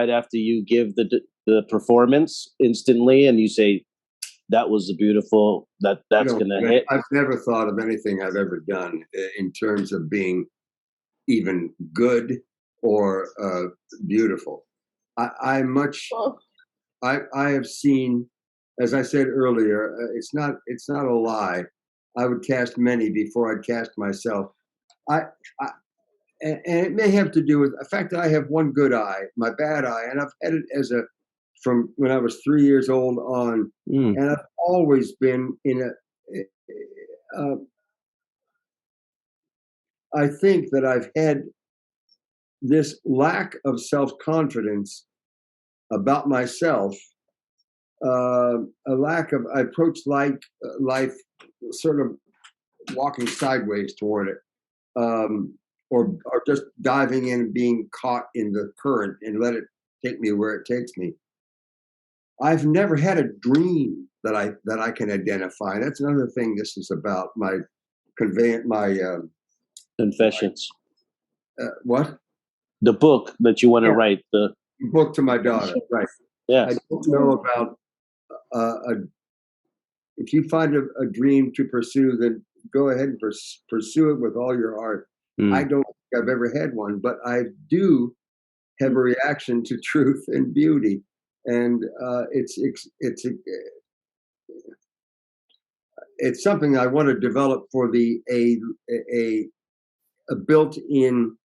after you give the performance instantly, and you say that was beautiful, that's going to hit? I've never thought of anything I've ever done in terms of being even good or beautiful. I have seen, as I said earlier, it's not a lie. I would cast many before I'd cast myself. And it may have to do with the fact that I have one good eye, my bad eye, and I've had it from when I was 3 years old on, and I've always been in I think that I've had this lack of self-confidence about myself, I approach life sort of walking sideways toward it, or just diving in and being caught in the current and let it take me where it takes me. I've never had a dream that I can identify. That's another thing this is about, my confessions. What? The book that you want to write. The book to my daughter. Right. Yeah. I don't know about if you find a dream to pursue, then go ahead and pursue it with all your heart. I don't think I've ever had one, but I do have a reaction to truth and beauty, and it's something I want to develop for a built-in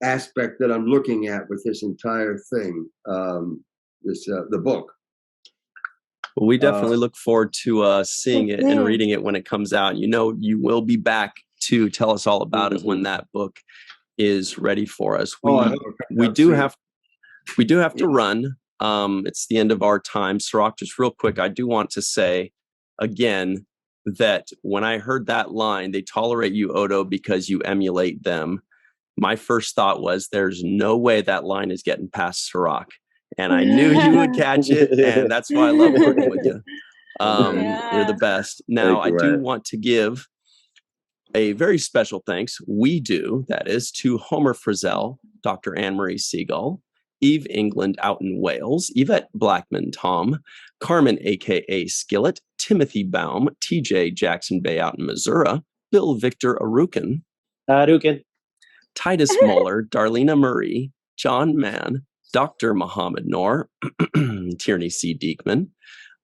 aspect that I'm looking at with this entire thing. The book. Well, we definitely look forward to seeing it and reading it when it comes out. You know, you will be back to tell us all about it when that book is ready for us. We do have to run. It's the end of our time. Cirroc, just real quick, I do want to say again that when I heard that line, they tolerate you, Odo, because you emulate them. My first thought was, there's no way that line is getting past Cirroc. And I knew you would catch it, and that's why I love working with you. You're the best. Now, I do want to give a very special thanks, that is, to Homer Frizzell, Dr. Anne-Marie Segal, Eve England out in Wales, Yvette Blackmon-Tom, Carmen, a.k.a. Skillet, Timothy Baum, TJ Jackson-Bey out in Missouri, Bill Victor Arucan, Titus Mohler, Darlena Marie, John Mann, Dr. Muhammad Noor, Tierney C. Diekman,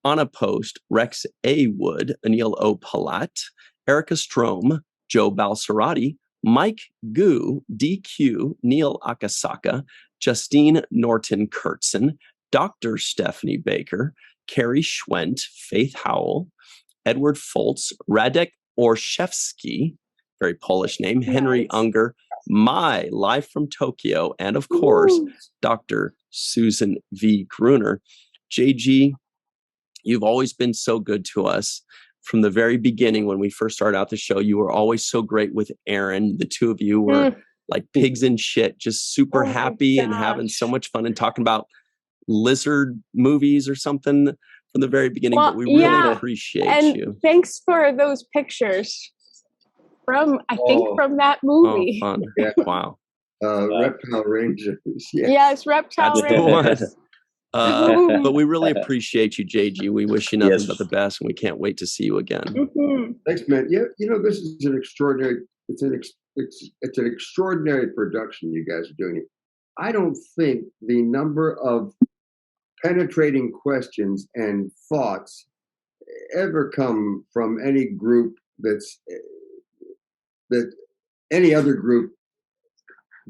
Anna Post, Rex A. Wood, Anil O. Palat, Erica Strom, Joe Balsarati, Mike Gu, DQ, Neil Akasaka, Justine Norton Kurtzen, Dr. Stephanie Baker, Carrie Schwent, Faith Howell, Edward Foltz, Radek Orszewski, very Polish name, Henry Unger, my live from Tokyo, and of course, Dr. Susan V. Gruner. JG, you've always been so good to us. From the very beginning, when we first started out the show, you were always so great with Aaron. The two of you were like pigs in shit, just super happy and having so much fun and talking about lizard movies or something from the very beginning. But we really appreciate you. Thanks for those pictures from that movie. Oh, fun. Yeah. Wow. Reptile Rangers. Yes, Reptile Rangers. But we really appreciate you, JG. We wish you nothing but the best, and we can't wait to see you again. Thanks, man. Yeah, this is an extraordinary. It's an extraordinary production you guys are doing. I don't think the number of penetrating questions and thoughts ever come from any group that any other group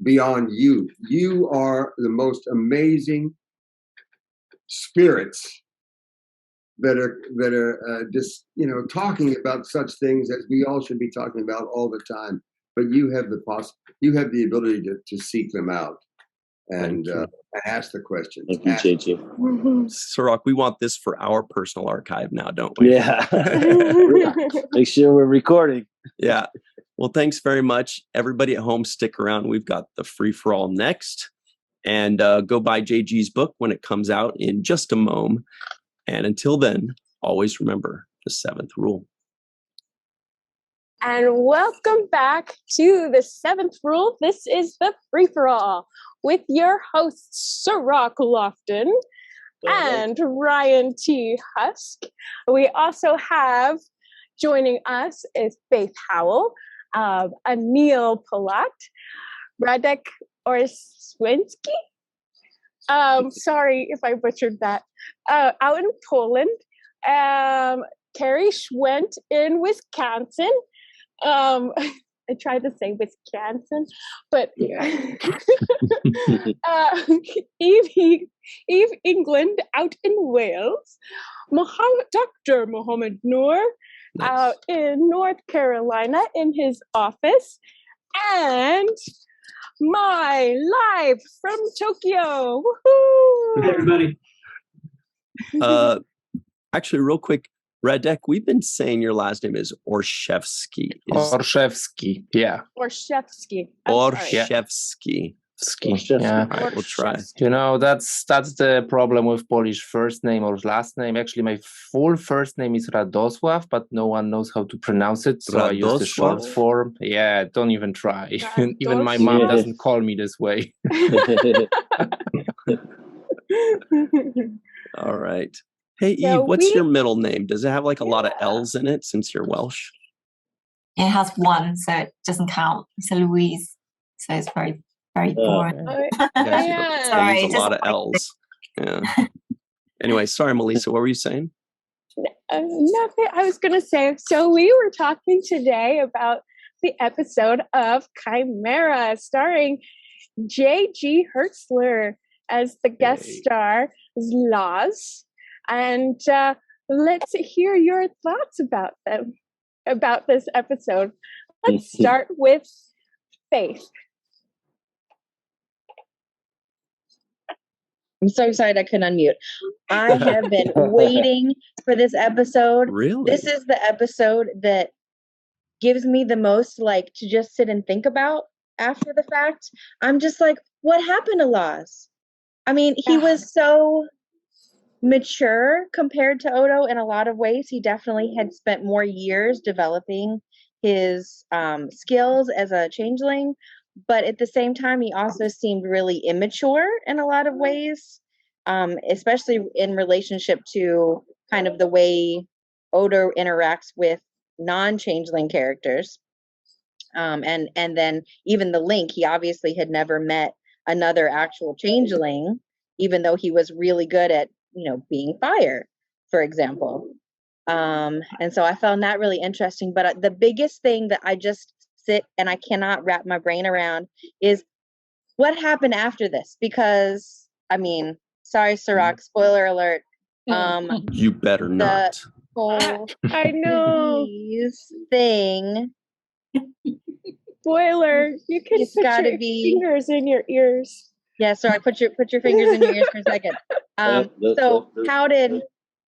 beyond you. You are the most amazing spirits that are just talking about such things as we all should be talking about all the time. But you have the ability to seek them out and ask the questions. Thank you, JG. Cirroc, we want this for our personal archive now, don't we? Yeah. Make sure we're recording. Yeah. Well, thanks very much. Everybody at home, stick around. We've got the free-for-all next. And go buy JG's book when it comes out in just a moment. And until then, always remember the seventh rule. And welcome back to the seventh rule. This is the free-for-all with your hosts, Cirroc Lofton and Ryan T. Husk. We also have joining us is Faith Howell, Anil Palat, Radek Orszewski. Sorry if I butchered that. Out in Poland. Carrie Schwent in Wisconsin. I tried to say Wisconsin, but Eve England out in Wales. Dr. Muhammad Noor out in North Carolina in his office. And my live from Tokyo. Woohoo! Hey, everybody. Actually, real quick, Radek, we've been saying your last name is Orszewski. Orszewski, yeah. Orszewski. Orszewski. Ski. Yeah. All right, we'll try. You know, that's the problem with Polish first name or last name. Actually, my full first name is Radosław, but no one knows how to pronounce it, so I use the short form. Yeah, don't even try. Even my mom doesn't call me this way. All right. Hey, Eve, what's your middle name? Does it have like a lot of L's in it since you're Welsh? It has one, so it doesn't count. It's a Louise, so it's very, very boring. Sorry, a lot of L's. Yeah. Anyway, sorry, Melissa, what were you saying? Nothing. I was going to say, so we were talking today about the episode of Chimera, starring J.G. HERTZLER as the guest star, Laas. And let's hear your thoughts about this episode. Let's start with Faith. I'm so excited I couldn't unmute. I have been waiting for this episode. Really? This is the episode that gives me the most like to just sit and think about after the fact. I'm just like, what happened to Laas? I mean, he was so mature compared to Odo in a lot of ways. He definitely had spent more years developing his skills as a changeling, but at the same time, he also seemed really immature in a lot of ways, especially in relationship to kind of the way Odo interacts with non-changeling characters. And then even the Link, he obviously had never met another actual changeling, even though he was really good at, being fire, for example. And so I found that really interesting. But the biggest thing that I just sit and I cannot wrap my brain around is what happened after this. Because, I mean, sorry, Cirroc, spoiler alert. You better not. I know. Thing. Spoiler. You can put your fingers in your ears. Yeah, so I put your fingers in your ears for a second. So how did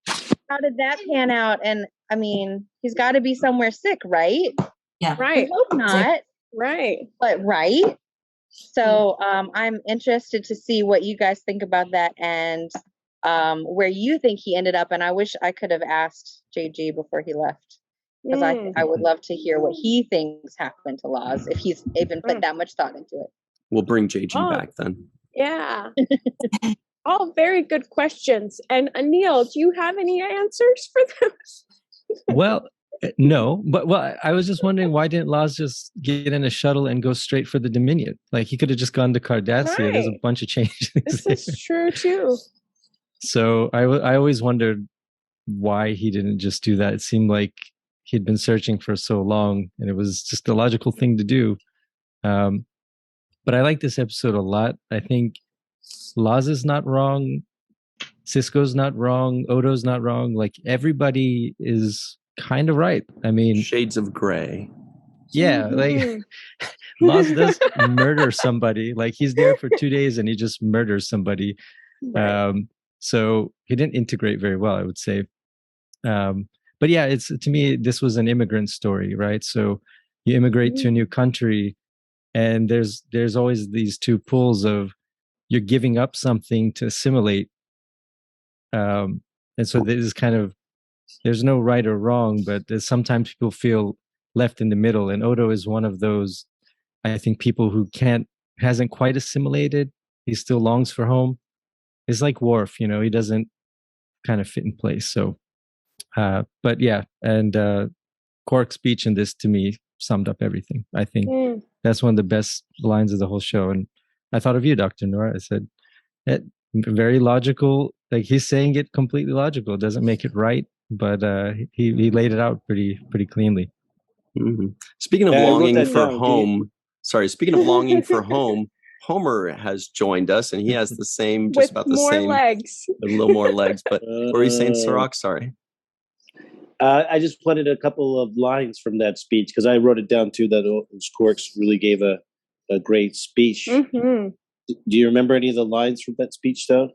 that pan out? And I mean, he's got to be somewhere sick, right? Yeah, right. I hope not. Right, but right. So I'm interested to see what you guys think about that and where you think he ended up. And I wish I could have asked JG before he left, because I would love to hear what he thinks happened to Laas if he's even put that much thought into it. We'll bring JG back then. Yeah. All very good questions. And Anil, do you have any answers for them? Well, no, but I was just wondering, why didn't Laas just get in a shuttle and go straight for the Dominion? Like, he could have just gone to Cardassia. Right. There's a bunch of changes. This is true too. So I always wondered why he didn't just do that. It seemed like he'd been searching for so long, and it was just a logical thing to do. But I like this episode a lot. I think Laas is not wrong. Sisko's not wrong. Odo's not wrong. Like, everybody is kind of right. I mean, shades of gray. Yeah, like Laas does murder somebody. Like, he's there for 2 days and he just murders somebody. Right. So he didn't integrate very well, I would say. But yeah, to me, this was an immigrant story, right? So you immigrate to a new country, and there's always these two pulls of you're giving up something to assimilate. And so this is kind of, there's no right or wrong, but sometimes people feel left in the middle. And Odo is one of those, I think, people who hasn't quite assimilated. He still longs for home. It's like Worf, he doesn't kind of fit in place. So, but yeah, and Quark's speech in this, to me, summed up everything. I think that's one of the best lines of the whole show. And I thought of you, Dr. Nora. I said, very logical. Like, he's saying it completely logical. It doesn't make it right, but he laid it out pretty cleanly. Mm-hmm. Speaking of longing for home, Homer has joined us, and he has the same, just about the same legs, a little more legs. But what were you saying, Cirroc? Sorry. I just wanted a couple of lines from that speech, because I wrote it down too. That Skorks really gave a great speech. Mm-hmm. Do you remember any of the lines from that speech, though?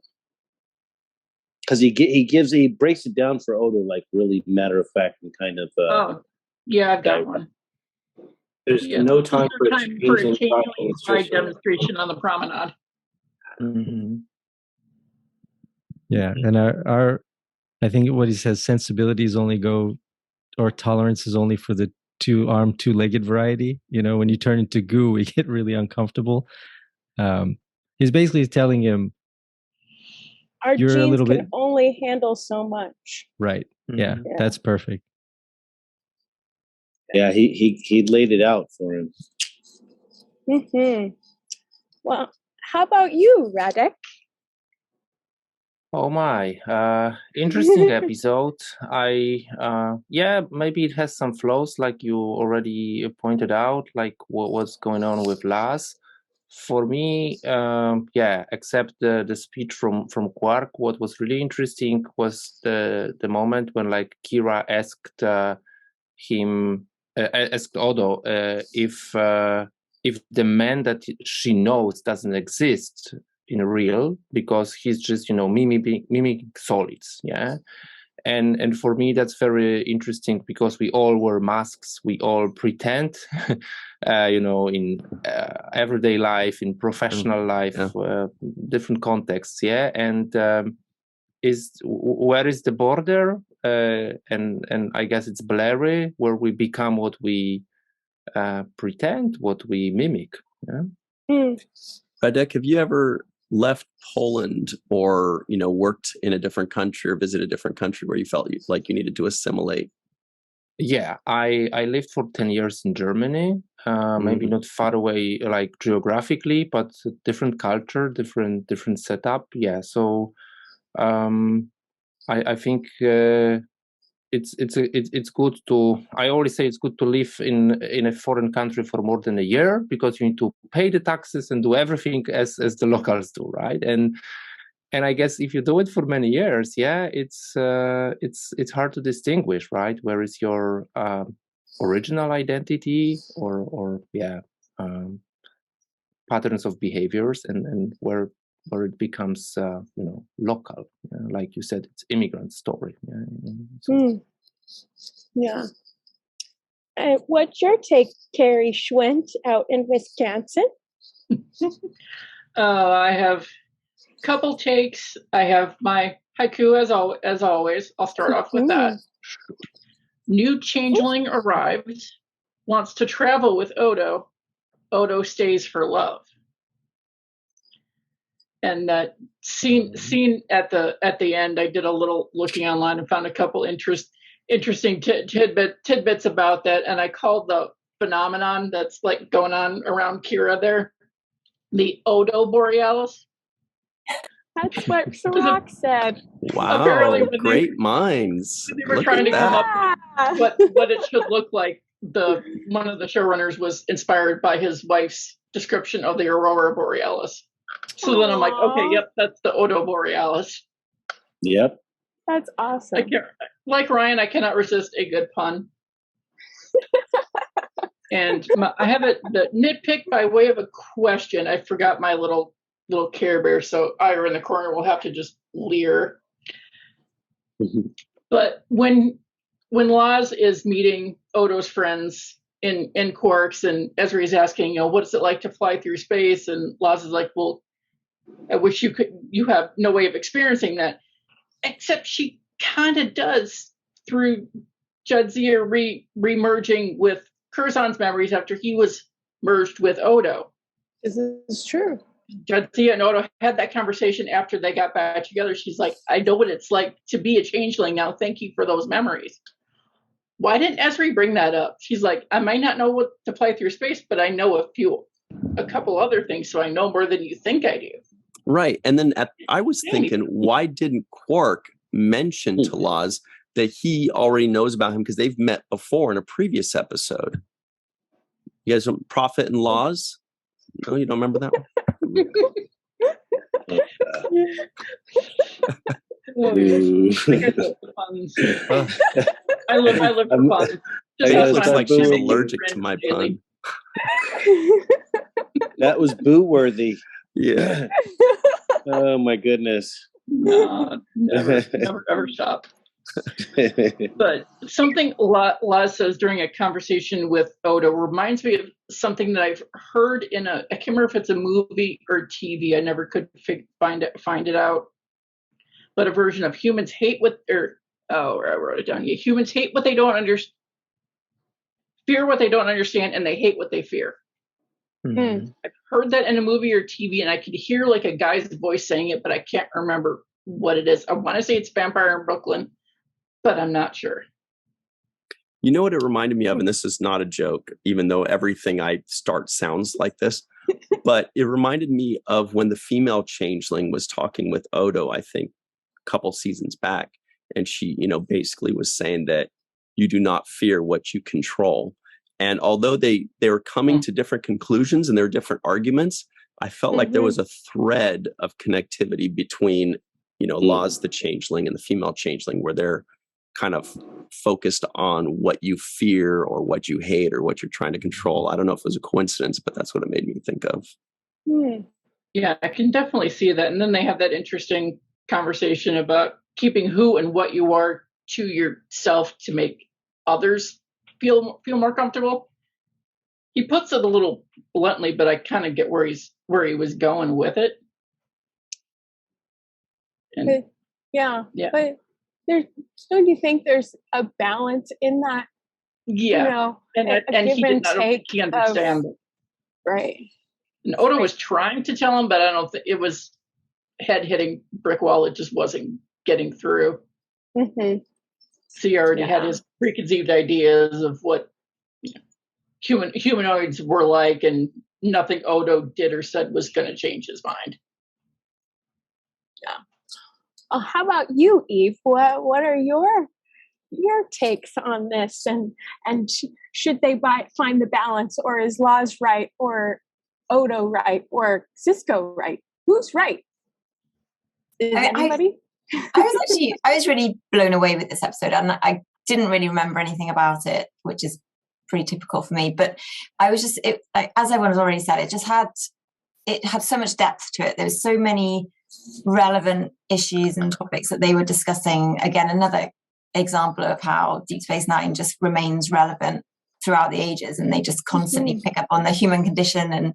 Because he breaks it down for Odo, like, really matter of fact and kind of. Yeah, I've got one. There's no time for a changeling flag demonstration on the promenade. Mm-hmm. Yeah, and our I think what he says, sensibilities only go, or tolerance is only for the two-armed, two-legged variety. You know, when you turn into goo, we get really uncomfortable. He's basically telling him, our you're genes a little can bit only handle so much. right. Yeah, Yeah. that's perfect. Yeah, he laid it out for him. Mm-hmm. Well, how about you, Radek? Oh my, interesting episode. Maybe it has some flaws, like you already pointed out, like what's going on with Laas. For me, except the speech from Quark, what was really interesting was the moment when like Kira asked asked Odo if the man that she knows doesn't exist in real, because he's just mimicking solids, yeah. And for me that's very interesting, because we all wear masks, we all pretend in everyday life, in professional life, different contexts, yeah. And where is the border? And I guess it's blurry, where we become what we pretend, what we mimic, yeah. Radek, have you ever left Poland, or worked in a different country or visited a different country where you felt like you needed to assimilate? Yeah, I lived for 10 years in Germany, maybe not far away like geographically, but different culture, different setup. Yeah, so I think it's good to. I always say it's good to live in a foreign country for more than a year, because you need to pay the taxes and do everything as the locals do, right? And I guess if you do it for many years, yeah, it's hard to distinguish, right? Where is your original identity, or patterns of behaviors, and where it becomes local, like you said, it's immigrant story. Yeah. And what's your take, Carrie Schwent, out in Wisconsin? I have a couple takes. I have my haiku as always. I'll start off with that. New changeling arrives, wants to travel with Odo. Odo stays for love. And that scene at the end, I did a little looking online and found a couple interesting tidbits about that, and I called the phenomenon that's like going on around Kira there the Odo Borealis. That's what Cirroc said. Wow, apparently great minds. They were trying to come up with what it should look like. One of the showrunners was inspired by his wife's description of the Aurora Borealis. So then I'm like, okay, yep, that's the Odo Borealis. Yep. That's awesome. Like Ryan, I cannot resist a good pun. And I have the nitpick by way of a question. I forgot my little Care Bear, so Ira in the corner will have to just leer. But when Laas is meeting Odo's friends in Quarks, and Ezri's asking, what is it like to fly through space? And Laas is like, well, I wish you have no way of experiencing that. Except she kind of does through Jadzia re-merging with Curzon's memories after he was merged with Odo. This is true. Jadzia and Odo had that conversation after they got back together. She's like, I know what it's like to be a changeling now. Thank you for those memories. Why didn't Ezri bring that up? She's like, I might not know what to fly through space, but I know a couple other things, so I know more than you think I do. Right. And then I was thinking, why didn't Quark mention to Laas that he already knows about him, because they've met before in a previous episode? You guys don't Prophet and Laas? No, you don't remember that one? I live for fun. It looks like she's allergic to my pun. That was boo-worthy. Yeah. Oh my goodness. No, never stop. But something Laas says during a conversation with Odo reminds me of something that I've heard in I can't remember if it's a movie or TV. I never could find it out. But a version of humans hate what I wrote it down. Yeah, humans hate what they don't understand, fear what they don't understand, and they hate what they fear. Mm-hmm. I've heard that in a movie or TV, and I could hear like a guy's voice saying it, but I can't remember what it is. I want to say it's Vampire in Brooklyn, but I'm not sure. You know what it reminded me of, and this is not a joke, even though everything I start sounds like this, but it reminded me of when the female changeling was talking with Odo, I think, a couple seasons back, and she, basically was saying that you do not fear what you control. And although they were coming to different conclusions and there were different arguments, I felt like there was a thread of connectivity between, Laas the changeling and the female changeling, where they're kind of focused on what you fear or what you hate or what you're trying to control. I don't know if it was a coincidence, but that's what it made me think of. Yeah, I can definitely see that. And then they have that interesting conversation about keeping who and what you are to yourself to make others feel more comfortable. He puts it a little bluntly, but I kind of get where he was going with it. And, yeah. But don't you think there's a balance in that? Yeah, and he did not think he understand it. Right. And Odo was trying to tell him, but I don't think it was head hitting brick wall. It just wasn't getting through. Mm-hmm. So he already had his preconceived ideas of what humanoids were like, and nothing Odo did or said was going to change his mind. Yeah. How about you, Eve? What are your takes on this? And should they find the balance, or is Laas right, or Odo right, or Sisko right? Who's right? Is anybody? I was really blown away with this episode, and I didn't really remember anything about it, which is pretty typical for me. But I was just, as everyone has already said, it had so much depth to it. There was so many relevant issues and topics that they were discussing. Again, another example of how Deep Space Nine just remains relevant throughout the ages, and they just constantly pick up on the human condition and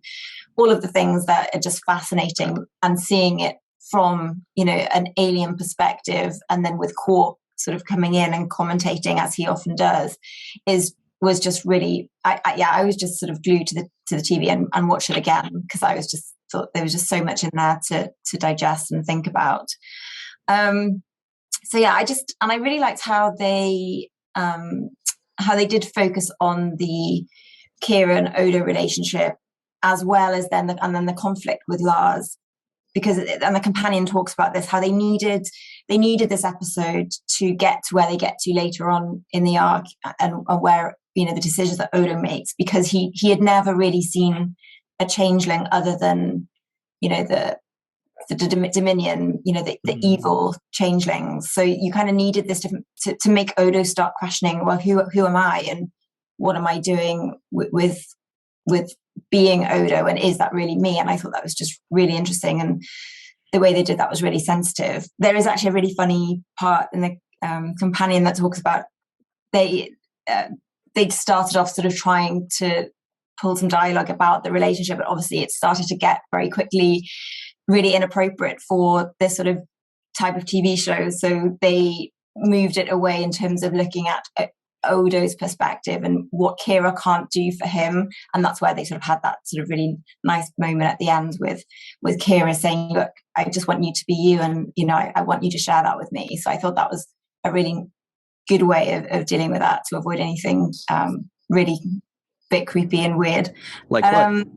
all of the things that are just fascinating, and seeing it from an alien perspective, and then with Quark sort of coming in and commentating as he often does, was just really I was just sort of glued to the TV and watched it again, because I was just thought there was just so much in there to digest and think about. So yeah, I really liked how they did focus on the Kira and Odo relationship, as well as then the conflict with Laas. Because, and the companion talks about this, how they needed this episode to get to where they get to later on in the arc, and where the decisions that Odo makes, because he had never really seen a changeling other than the Dominion, the evil changelings. So you kind of needed this to make Odo start questioning, well, who am I, and what am I doing with being Odo, and is that really me? And I thought that was just really interesting, and the way they did that was really sensitive. There is actually a really funny part in the companion that talks about they started off sort of trying to pull some dialogue about the relationship, but obviously it started to get very quickly really inappropriate for this sort of type of TV show. So they moved it away in terms of looking at Odo's perspective and what Kira can't do for him, and that's where they sort of had that sort of really nice moment at the end with Kira saying, look, I just want you to be you, and I want you to share that with me. So I thought that was a really good way of dealing with that, to avoid anything really bit creepy and weird. Like what?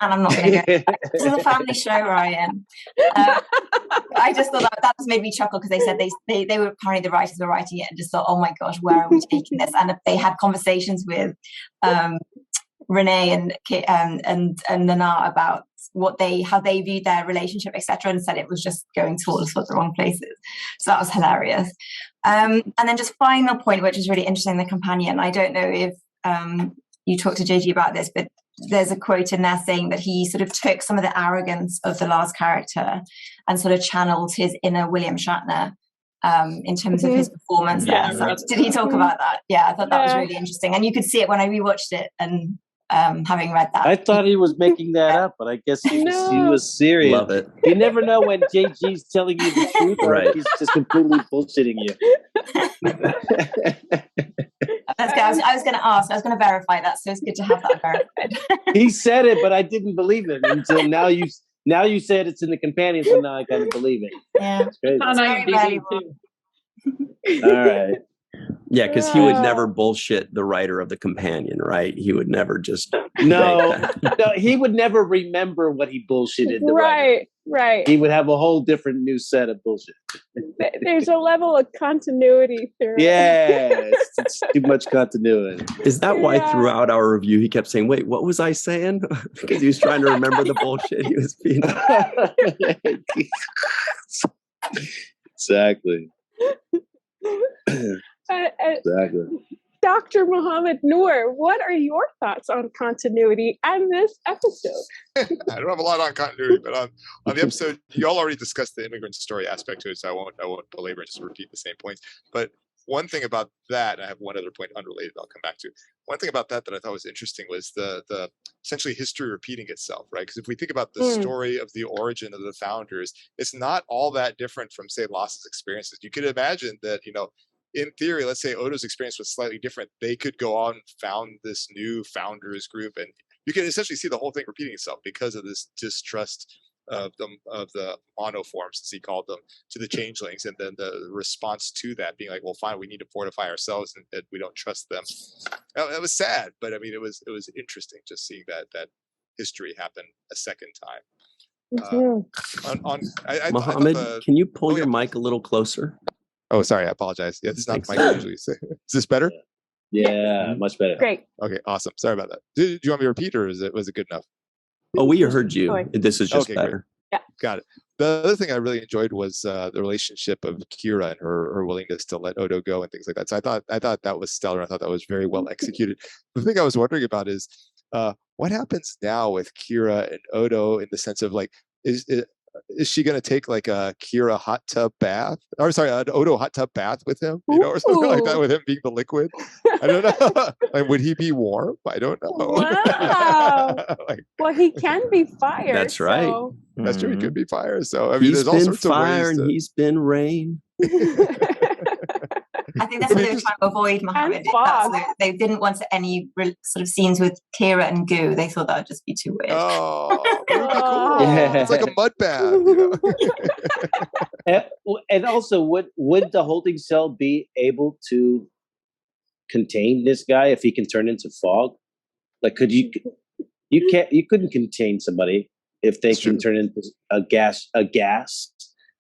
And I'm not going to go. This is a family show, Ryan. I just thought that just made me chuckle, because they said they were, apparently the writers were writing it and just thought, oh my gosh, where are we taking this? And they had conversations with Renee and Nana about how they viewed their relationship, etc., and said it was just going to all sorts of wrong places. So that was hilarious. And then just final point, which is really interesting, the companion. I don't know if you talked to JG about this, but there's a quote in there saying that he sort of took some of the arrogance of the Laas character and sort of channeled his inner William Shatner in terms of his performance there. So did he talk about that? Yeah, I thought that was really interesting. And you could see it when I rewatched it and having read that. I thought he was making that up, but I guess he was serious. Love it. You never know when JG's telling you the truth or Right. he's just completely bullshitting you. That's good. I was going to ask. I was going to verify that, so it's good to have that verified. He said it, but I didn't believe it until now. You said it's in the companion, so now I kind of believe it. Yeah, it's crazy. On IMDb too. All right. Yeah, because he would never bullshit the writer of the companion, right? He would never just No, he would never remember what he bullshitted. The writer. Right. He would have a whole different new set of bullshit. There's a level of continuity through it. Yeah, it's too much continuity. Is that why throughout our review he kept saying, "Wait, what was I saying?" Because he was trying to remember the bullshit he was being. Exactly. Exactly. Dr. Mohammed Noor, what are your thoughts on continuity and this episode? I don't have a lot on continuity, but on the episode, you all already discussed the immigrant story aspect to it, so I won't belabor and just repeat the same points. But one thing about that, and I have one other point unrelated I'll come back to. One thing about that I thought was interesting was the essentially history repeating itself, right? Because if we think about the story of the origin of the founders, it's not all that different from, say, Laas's experiences. You could imagine that, in theory, let's say Odo's experience was slightly different. They could go on and found this new founders group, and you can essentially see the whole thing repeating itself because of this distrust of the monoforms, as he called them, to the changelings, and then the response to that being like, well, fine, we need to fortify ourselves, and we don't trust them. That was sad, but I mean, it was interesting just seeing that history happen a second time. Mohammed, can you pull your mic a little closer? Oh, sorry, I apologize. Yeah, this is not the mic I usually say. Is this better? Yeah, much better. Great. Okay, awesome. Sorry about that. Do you want me to repeat, or was it good enough? Oh, we heard you. This is just better. Great. Yeah. Got it. The other thing I really enjoyed was the relationship of Kira and her willingness to let Odo go and things like that. So I thought that was stellar. I thought that was very well executed. The thing I was wondering about is what happens now with Kira and Odo in the sense of like, is she going to take like a Kira hot tub bath? Or sorry, an Odo hot tub bath with him, or something like that, with him being the liquid? I don't know. Like, would he be warm? I don't know. Wow. Well, he can be fire. That's right. So. That's true. He could be fire. So I mean, He's there's all been sorts of fire ways. and he's been rain. I think that's what they were trying to avoid, Mohammed. They didn't want any sort of scenes with Kira and Goo. They thought that would just be too weird. Oh, that would be cool. Yeah. It's like a mud bath. And also, would the holding cell be able to contain this guy if he can turn into fog? Like, could you couldn't contain somebody if they can turn into a gas,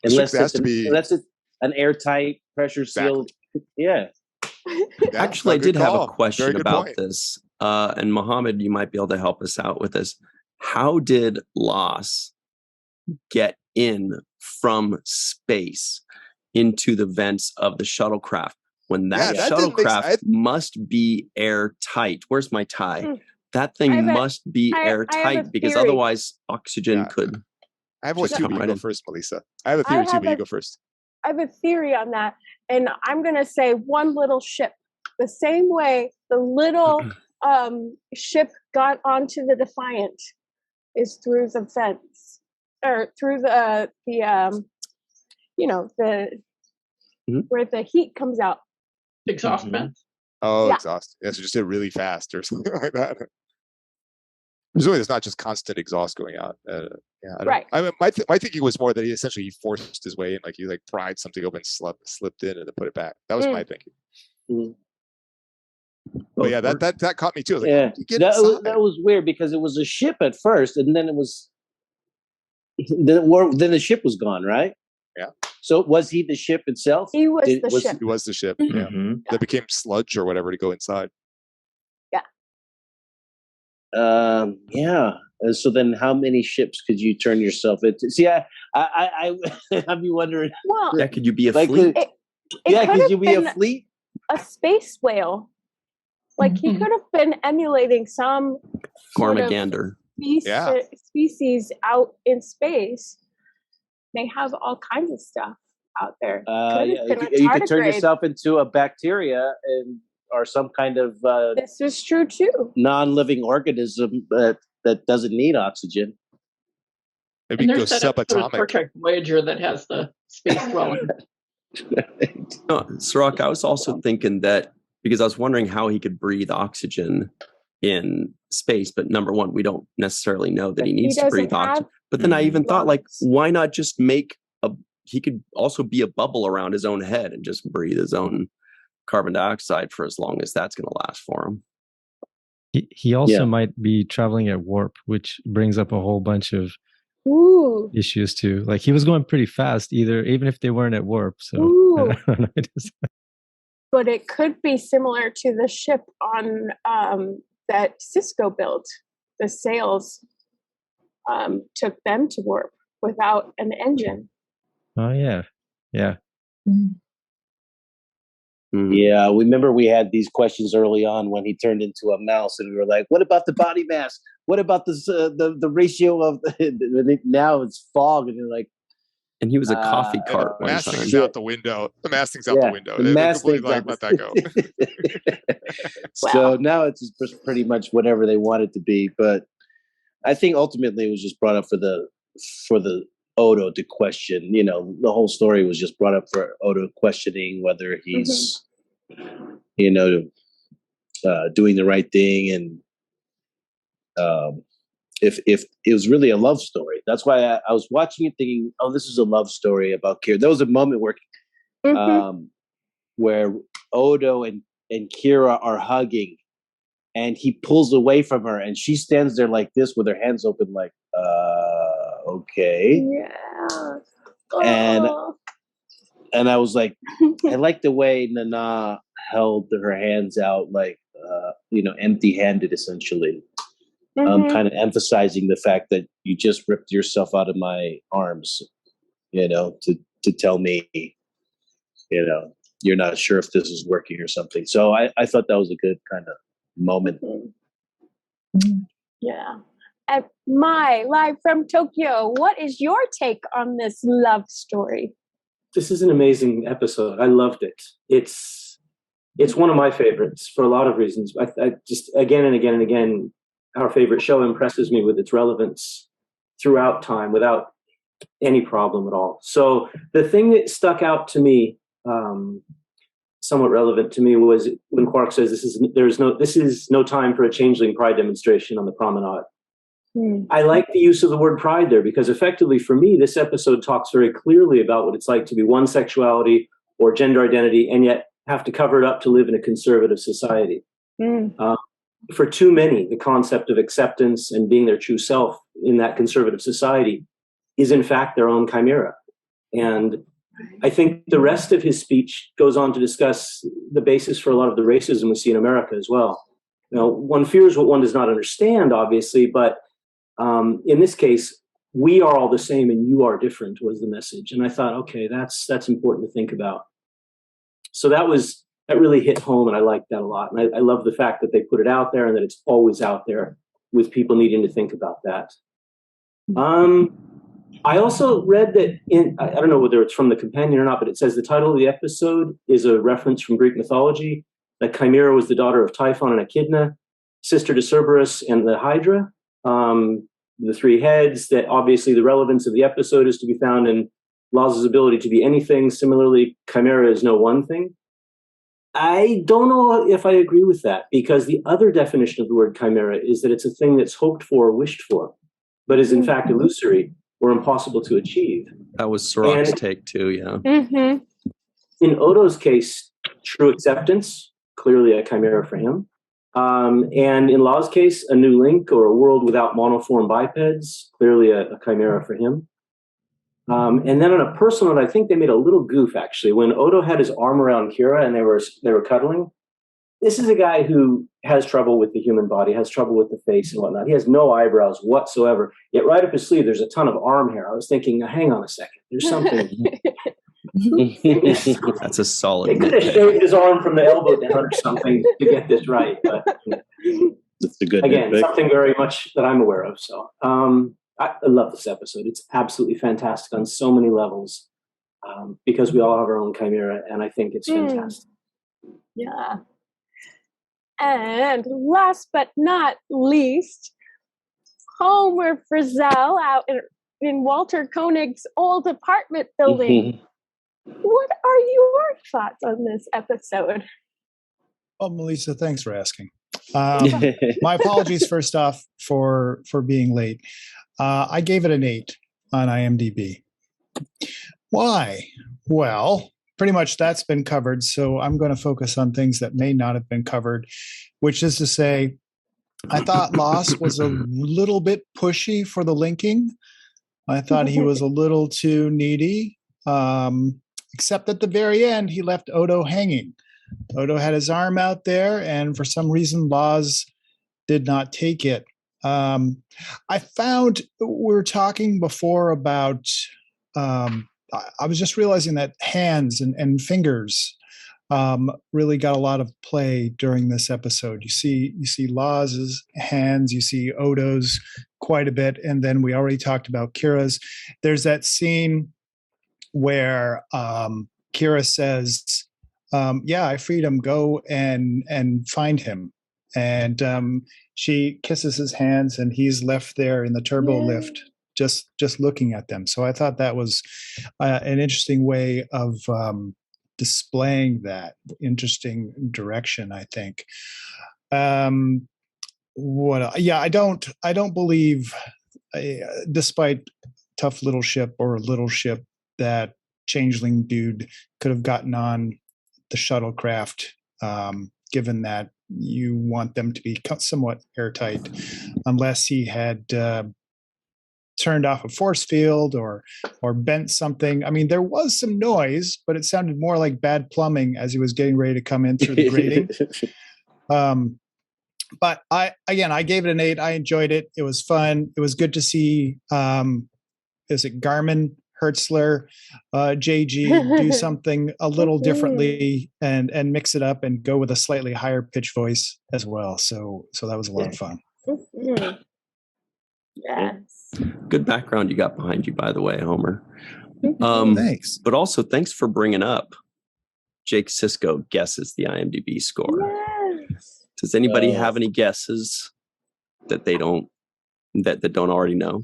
unless it's an airtight, pressure sealed. Yeah. Actually, I did have a question about this, and Mohammed, you might be able to help us out with this. How did Laas get in from space into the vents of the shuttlecraft when that shuttlecraft must be airtight? Where's my tie? That thing must be airtight because otherwise oxygen could. I have one too, but you go first, Melissa. I have a theory too, but you go first. I have a theory on that, and I'm going to say one little ship. The same way the little ship got onto the Defiant is through the vents, or through the where the heat comes out. Exhaust vents. Oh, exhaust. Yeah, so just did it really fast or something like that. Presumably, it's not just constant exhaust going out. Right. I mean, my thinking was more that he essentially forced his way in, like he pried something open, slipped in, and then put it back. That was my thinking. But yeah, that caught me too. I was like, that was weird because it was a ship at first, and then then the ship was gone, right? Yeah. So was he the ship itself? He was the ship. He was the ship. Yeah. That became sludge or whatever to go inside. Yeah. And so then how many ships could you turn yourself into? See, I I'd be wondering. Well, could you be a fleet? Could you be a fleet? A space whale. Like he could have been emulating some Gormagander species out in space. They have all kinds of stuff. out there. You could turn yourself into a bacteria or some kind of this is true too. non-living organism that doesn't need oxygen. Maybe And go there's that episode of subatomic. Star Trek Voyager that has the space dwelling. No, Cirroc, I was also thinking that because I was wondering how he could breathe oxygen in space, but number one, we don't necessarily know that he needs to breathe oxygen. But then I even thought, like, why not just make he could also be a bubble around his own head and just breathe his own carbon dioxide for as long as that's going to last for him. He also might be traveling at warp, which brings up a whole bunch of issues too. Like he was going pretty fast, even if they weren't at warp. So I don't know. But it could be similar to the ship on that Sisko built. The sails took them to warp without an engine. Oh yeah. Yeah, we remember we had these questions early on when he turned into a mouse, and we were like, "What about the body mass? What about this, the ratio of?" Now it's fog, and you're like, and he was a coffee cart. The mass thing's out the window. The mass thing's out the window. The mass thing's like, let that go. So now it's just pretty much whatever they want it to be. But I think ultimately it was just brought up for the Odo to question. You know, the whole story was just brought up for Odo questioning whether he's, doing the right thing, and if it was really a love story. That's why I was watching it thinking, oh, this is a love story about Kira. There was a moment where Odo and Kira are hugging, and he pulls away from her, and she stands there like this with her hands open, like, okay. Yeah. And I was like, I like the way Nana held her hands out, like, empty-handed, essentially. Kind of emphasizing the fact that you just ripped yourself out of my arms, to tell me, you're not sure if this is working or something. So I thought that was a good kind of moment. Yeah. And live from Tokyo, what is your take on this love story? This is an amazing episode. I loved it. It's one of my favorites for a lot of reasons. I just again and again and again, our favorite show impresses me with its relevance throughout time without any problem at all. So the thing that stuck out to me, somewhat relevant to me, was when Quark says this is no time for a changeling pride demonstration on the promenade. I like the use of the word pride there, because effectively for me, this episode talks very clearly about what it's like to be one sexuality or gender identity and yet have to cover it up to live in a conservative society. For too many, the concept of acceptance and being their true self in that conservative society is in fact their own chimera. And I think the rest of his speech goes on to discuss the basis for a lot of the racism we see in America as well. One fears what one does not understand, obviously, but in this case, we are all the same and you are different was the message. And I thought, okay, that's important to think about. So that really hit home, and I liked that a lot. And I love the fact that they put it out there and that it's always out there with people needing to think about that. I also read that I don't know whether it's from the companion or not, but it says the title of the episode is a reference from Greek mythology, that Chimera was the daughter of Typhon and Echidna, sister to Cerberus and the Hydra, the three heads, that obviously the relevance of the episode is to be found in Laas' ability to be anything. Similarly, Chimera is no one thing. I don't know if I agree with that, because the other definition of the word chimera is that it's a thing that's hoped for or wished for, but is in fact illusory or impossible to achieve. That was Cirroc's take too, yeah. In Odo's case, true acceptance, clearly a chimera for him. And in Laas' case, a new link or a world without monoform bipeds, clearly a chimera for him. And then on a personal note, I think they made a little goof, actually. When Odo had his arm around Kira and they were cuddling, this is a guy who has trouble with the human body, has trouble with the face and whatnot. He has no eyebrows whatsoever. Yet right up his sleeve, there's a ton of arm hair. I was thinking, hang on a second. There's something. That's a solid. They could have shaved his arm from the elbow down or something to get this right. But that's a good again, something very much that I'm aware of. So I love this episode. It's absolutely fantastic on so many levels. because we all have our own Chimera, and I think it's fantastic. Yeah. And last but not least, Homer Frizzell out in Walter Koenig's old apartment building. What are your thoughts on this episode? Well, Melissa, thanks for asking. My apologies first off for being late. I gave it an 8 on IMDb. Why? Well, pretty much that's been covered, so I'm going to focus on things that may not have been covered, which is to say, I thought Laas was a little bit pushy for the linking. I thought he was a little too needy, except at the very end, he left Odo hanging. Odo had his arm out there, and for some reason, Laas did not take it. I found we were talking before about, I was just realizing that hands and fingers really got a lot of play during this episode. You see Laas's hands, you see Odo's quite a bit, and then we already talked about Kira's. There's that scene where Kira says, yeah, I freed him, go and find him. And she kisses his hands, and he's left there in the turbo lift, just looking at them. So I thought that was an interesting way of displaying that interesting direction, I think. I don't believe, despite tough little ship or little ship, that changeling dude could have gotten on the shuttlecraft, given that you want them to be somewhat airtight, unless he had turned off a force field or bent something. I mean, there was some noise, but it sounded more like bad plumbing as he was getting ready to come in through the grating. But I gave it an 8. I enjoyed it. It was fun. It was good to see, is it Carmen, HERTZLER, JG do something a little differently and mix it up and go with a slightly higher pitch voice as well. So that was a lot of fun. Yes. Good background you got behind you, by the way, Homer. Thanks. But also, thanks for bringing up Jake Sisko guesses the IMDb score. Yes. Does anybody have any guesses that they don't already know?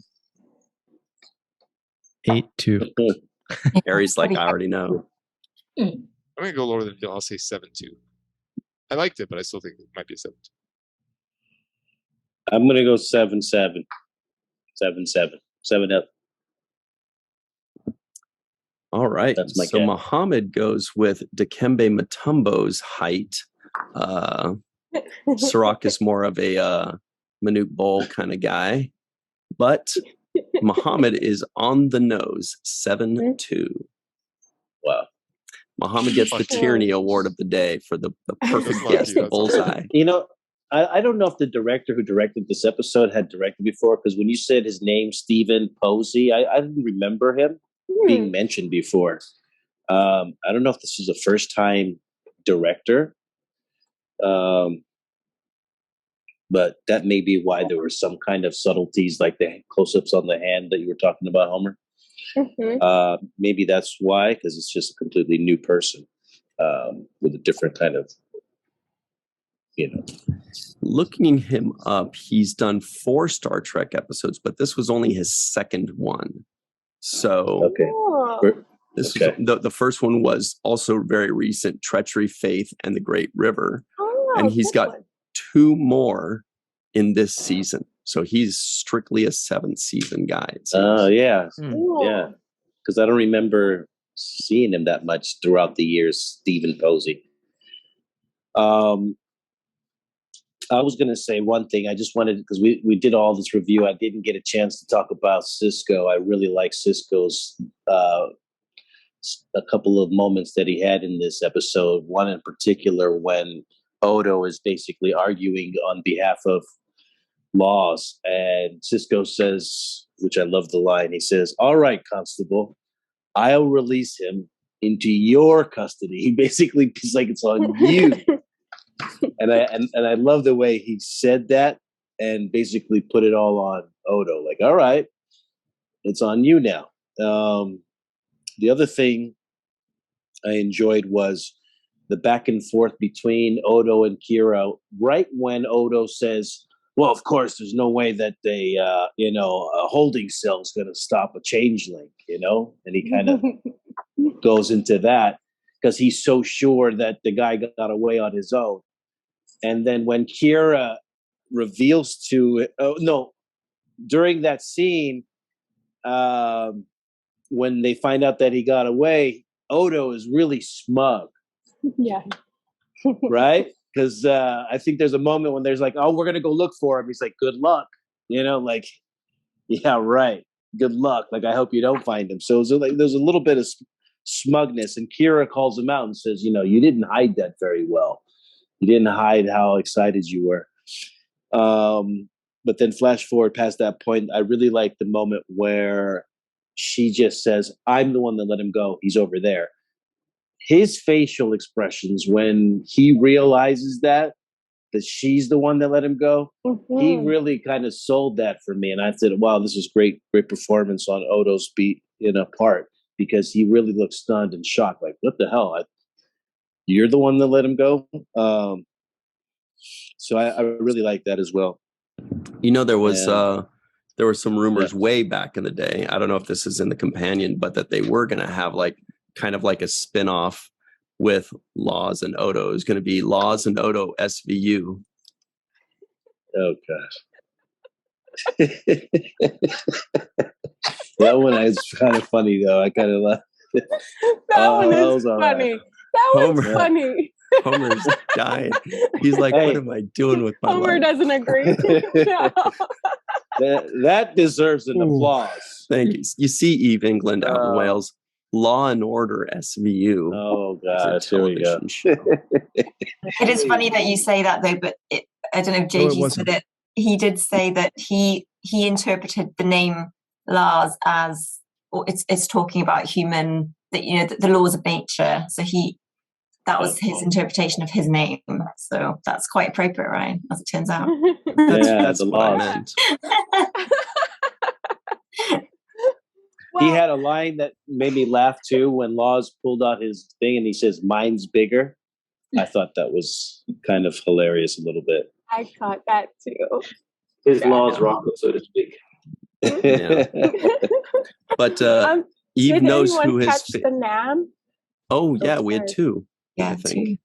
8-2. Harry's like, I already know. I'm gonna go lower than Bill. I'll say 7-2. I liked it, but I still think it might be a 7-2. I'm gonna go 7-7. 7-7. 7 up. All right. That's my so guess. Muhammad goes with Dikembe Mutombo's height. Cirroc is more of a Manute Bowl kind of guy. But Muhammad is on the nose, 7-2. Wow. Muhammad gets the Tierney Award of the day for the perfect guess, the bullseye. You know, I don't know if the director who directed this episode had directed before, because when you said his name, Stephen Posey, I didn't remember him being mentioned before. I don't know if this is a first-time director, but that may be why there were some kind of subtleties, like the close-ups on the hand that you were talking about, Homer. Maybe that's why, because it's just a completely new person with a different kind of, Looking him up, he's done 4 Star Trek episodes, but this was only his second one. So this is, the first one was also very recent, Treachery, Faith, and the Great River. And he's got 2 more in this season. So he's strictly a 7th season guy. Oh, yeah. Yeah. Because I don't remember seeing him that much throughout the years, Stephen Posey. I was going to say one thing. I just wanted, because we did all this review, I didn't get a chance to talk about Sisko. I really like Sisko's a couple of moments that he had in this episode. One in particular when Odo is basically arguing on behalf of Laas, and Sisko says, which I love the line, he says, "All right, Constable, I'll release him into your custody." He basically, he's like, it's on you. And I love the way he said that and basically put it all on Odo. Like, all right, it's on you now. the other thing I enjoyed was the back and forth between Odo and Kira. Right when Odo says, "Well, of course, there's no way that a holding cell is going to stop a changeling," and he kind of goes into that because he's so sure that the guy got away on his own. And then when Kira reveals during that scene, when they find out that he got away, Odo is really smug. Yeah. Right? Because I think there's a moment when there's like, "Oh, we're going to go look for him." He's like, "Good luck." Like, yeah, right. Good luck. Like, I hope you don't find him. So there's a little bit of smugness. And Kira calls him out and says, "You didn't hide that very well. You didn't hide how excited you were." But then flash forward past that point, I really like the moment where she just says, "I'm the one that let him go. He's over there." His facial expressions when he realizes that she's the one that let him go, he really kind of sold that for me. And I said, wow, this was great performance on Odo's part, because he really looked stunned and shocked. Like, what the hell? You're the one that let him go? So I really like that as well. There were some rumors way back in the day. I don't know if this is in the companion, but that they were going to have kind of like a spin-off with Laas and Odo. Is going to be Laas and Odo SVU. Oh gosh. That one is kind of funny though. I kind of laughed. That one is funny. Right. That one's funny. Homer's dying. He's like, "What am I doing with my Homer life?" doesn't agree. That deserves an applause. Thank you. You see Eve England out in Wales. Law and Order SVU. Oh gosh, here we go. It is funny that you say that though, but I don't know if JG said it. He did say that he interpreted the name Laas as, or it's talking about human, that the laws of nature. So that was his interpretation of his name. So that's quite appropriate, right? As it turns out. That's what I meant. He had a line that made me laugh too when Laas pulled out his thing and he says, "Mine's bigger." I thought that was kind of hilarious a little bit. I caught that too. His Laas rocket, so to speak. Yeah. But Eve knows who his. Did anyone catch the Nam? Oh yeah, we had two. Yeah, I think.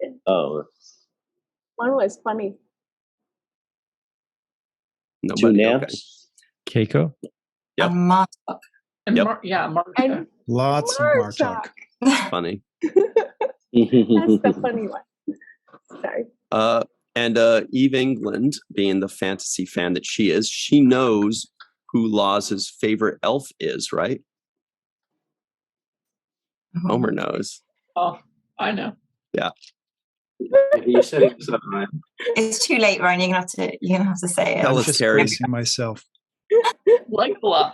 two. Oh. One was funny. Two Nams. Okay. Keiko. Yep. And Martok. And Yep. Martok. And lots of Martok. It's funny. That's the funny one. Sorry. And Eve England, being the fantasy fan that she is, she knows who Laas's favorite elf is, right? Homer knows. Oh, I know. Yeah. You're setting this up, Ryan. It's too late, Ryan. You're gonna have to say it. Tell us, Terry. Myself. Like Laas.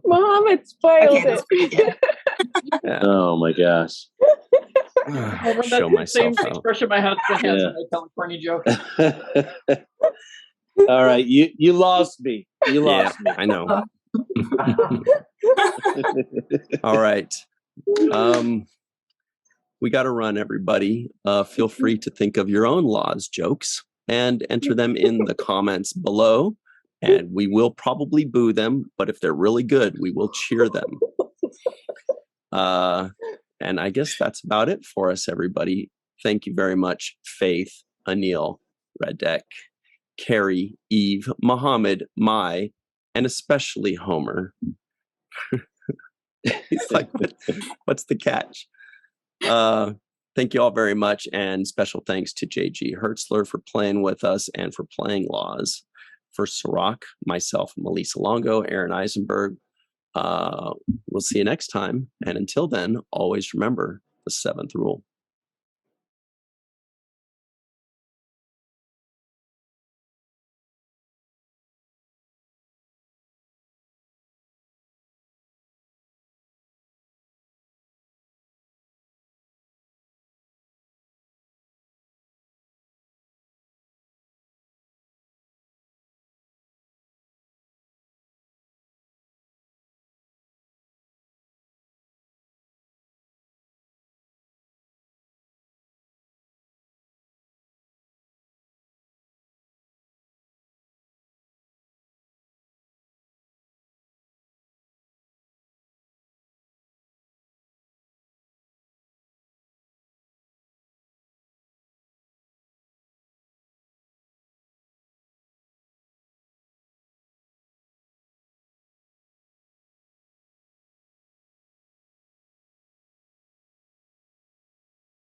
Muhammad spoiled it. Yeah. Oh my gosh. Show myself same out. expression my husband has when I tell a corny joke. All right, you lost me. You lost me. I know. All right. We got to run, everybody. Feel free to think of your own Laas jokes and enter them in the comments below. And we will probably boo them, but if they're really good, we will cheer them. And I guess that's about it for us, everybody. Thank you very much, Faith, Anil, Radek, Carrie, Eve, Muhammad, Mai, and especially Homer. He's like, what's the catch? Thank you all very much, and special thanks to JG HERTZLER for playing with us and for playing Laas. For Cirroc, myself, Malissa Longo, Aaron Eisenberg. We'll see you next time. And until then, always remember the 7th rule.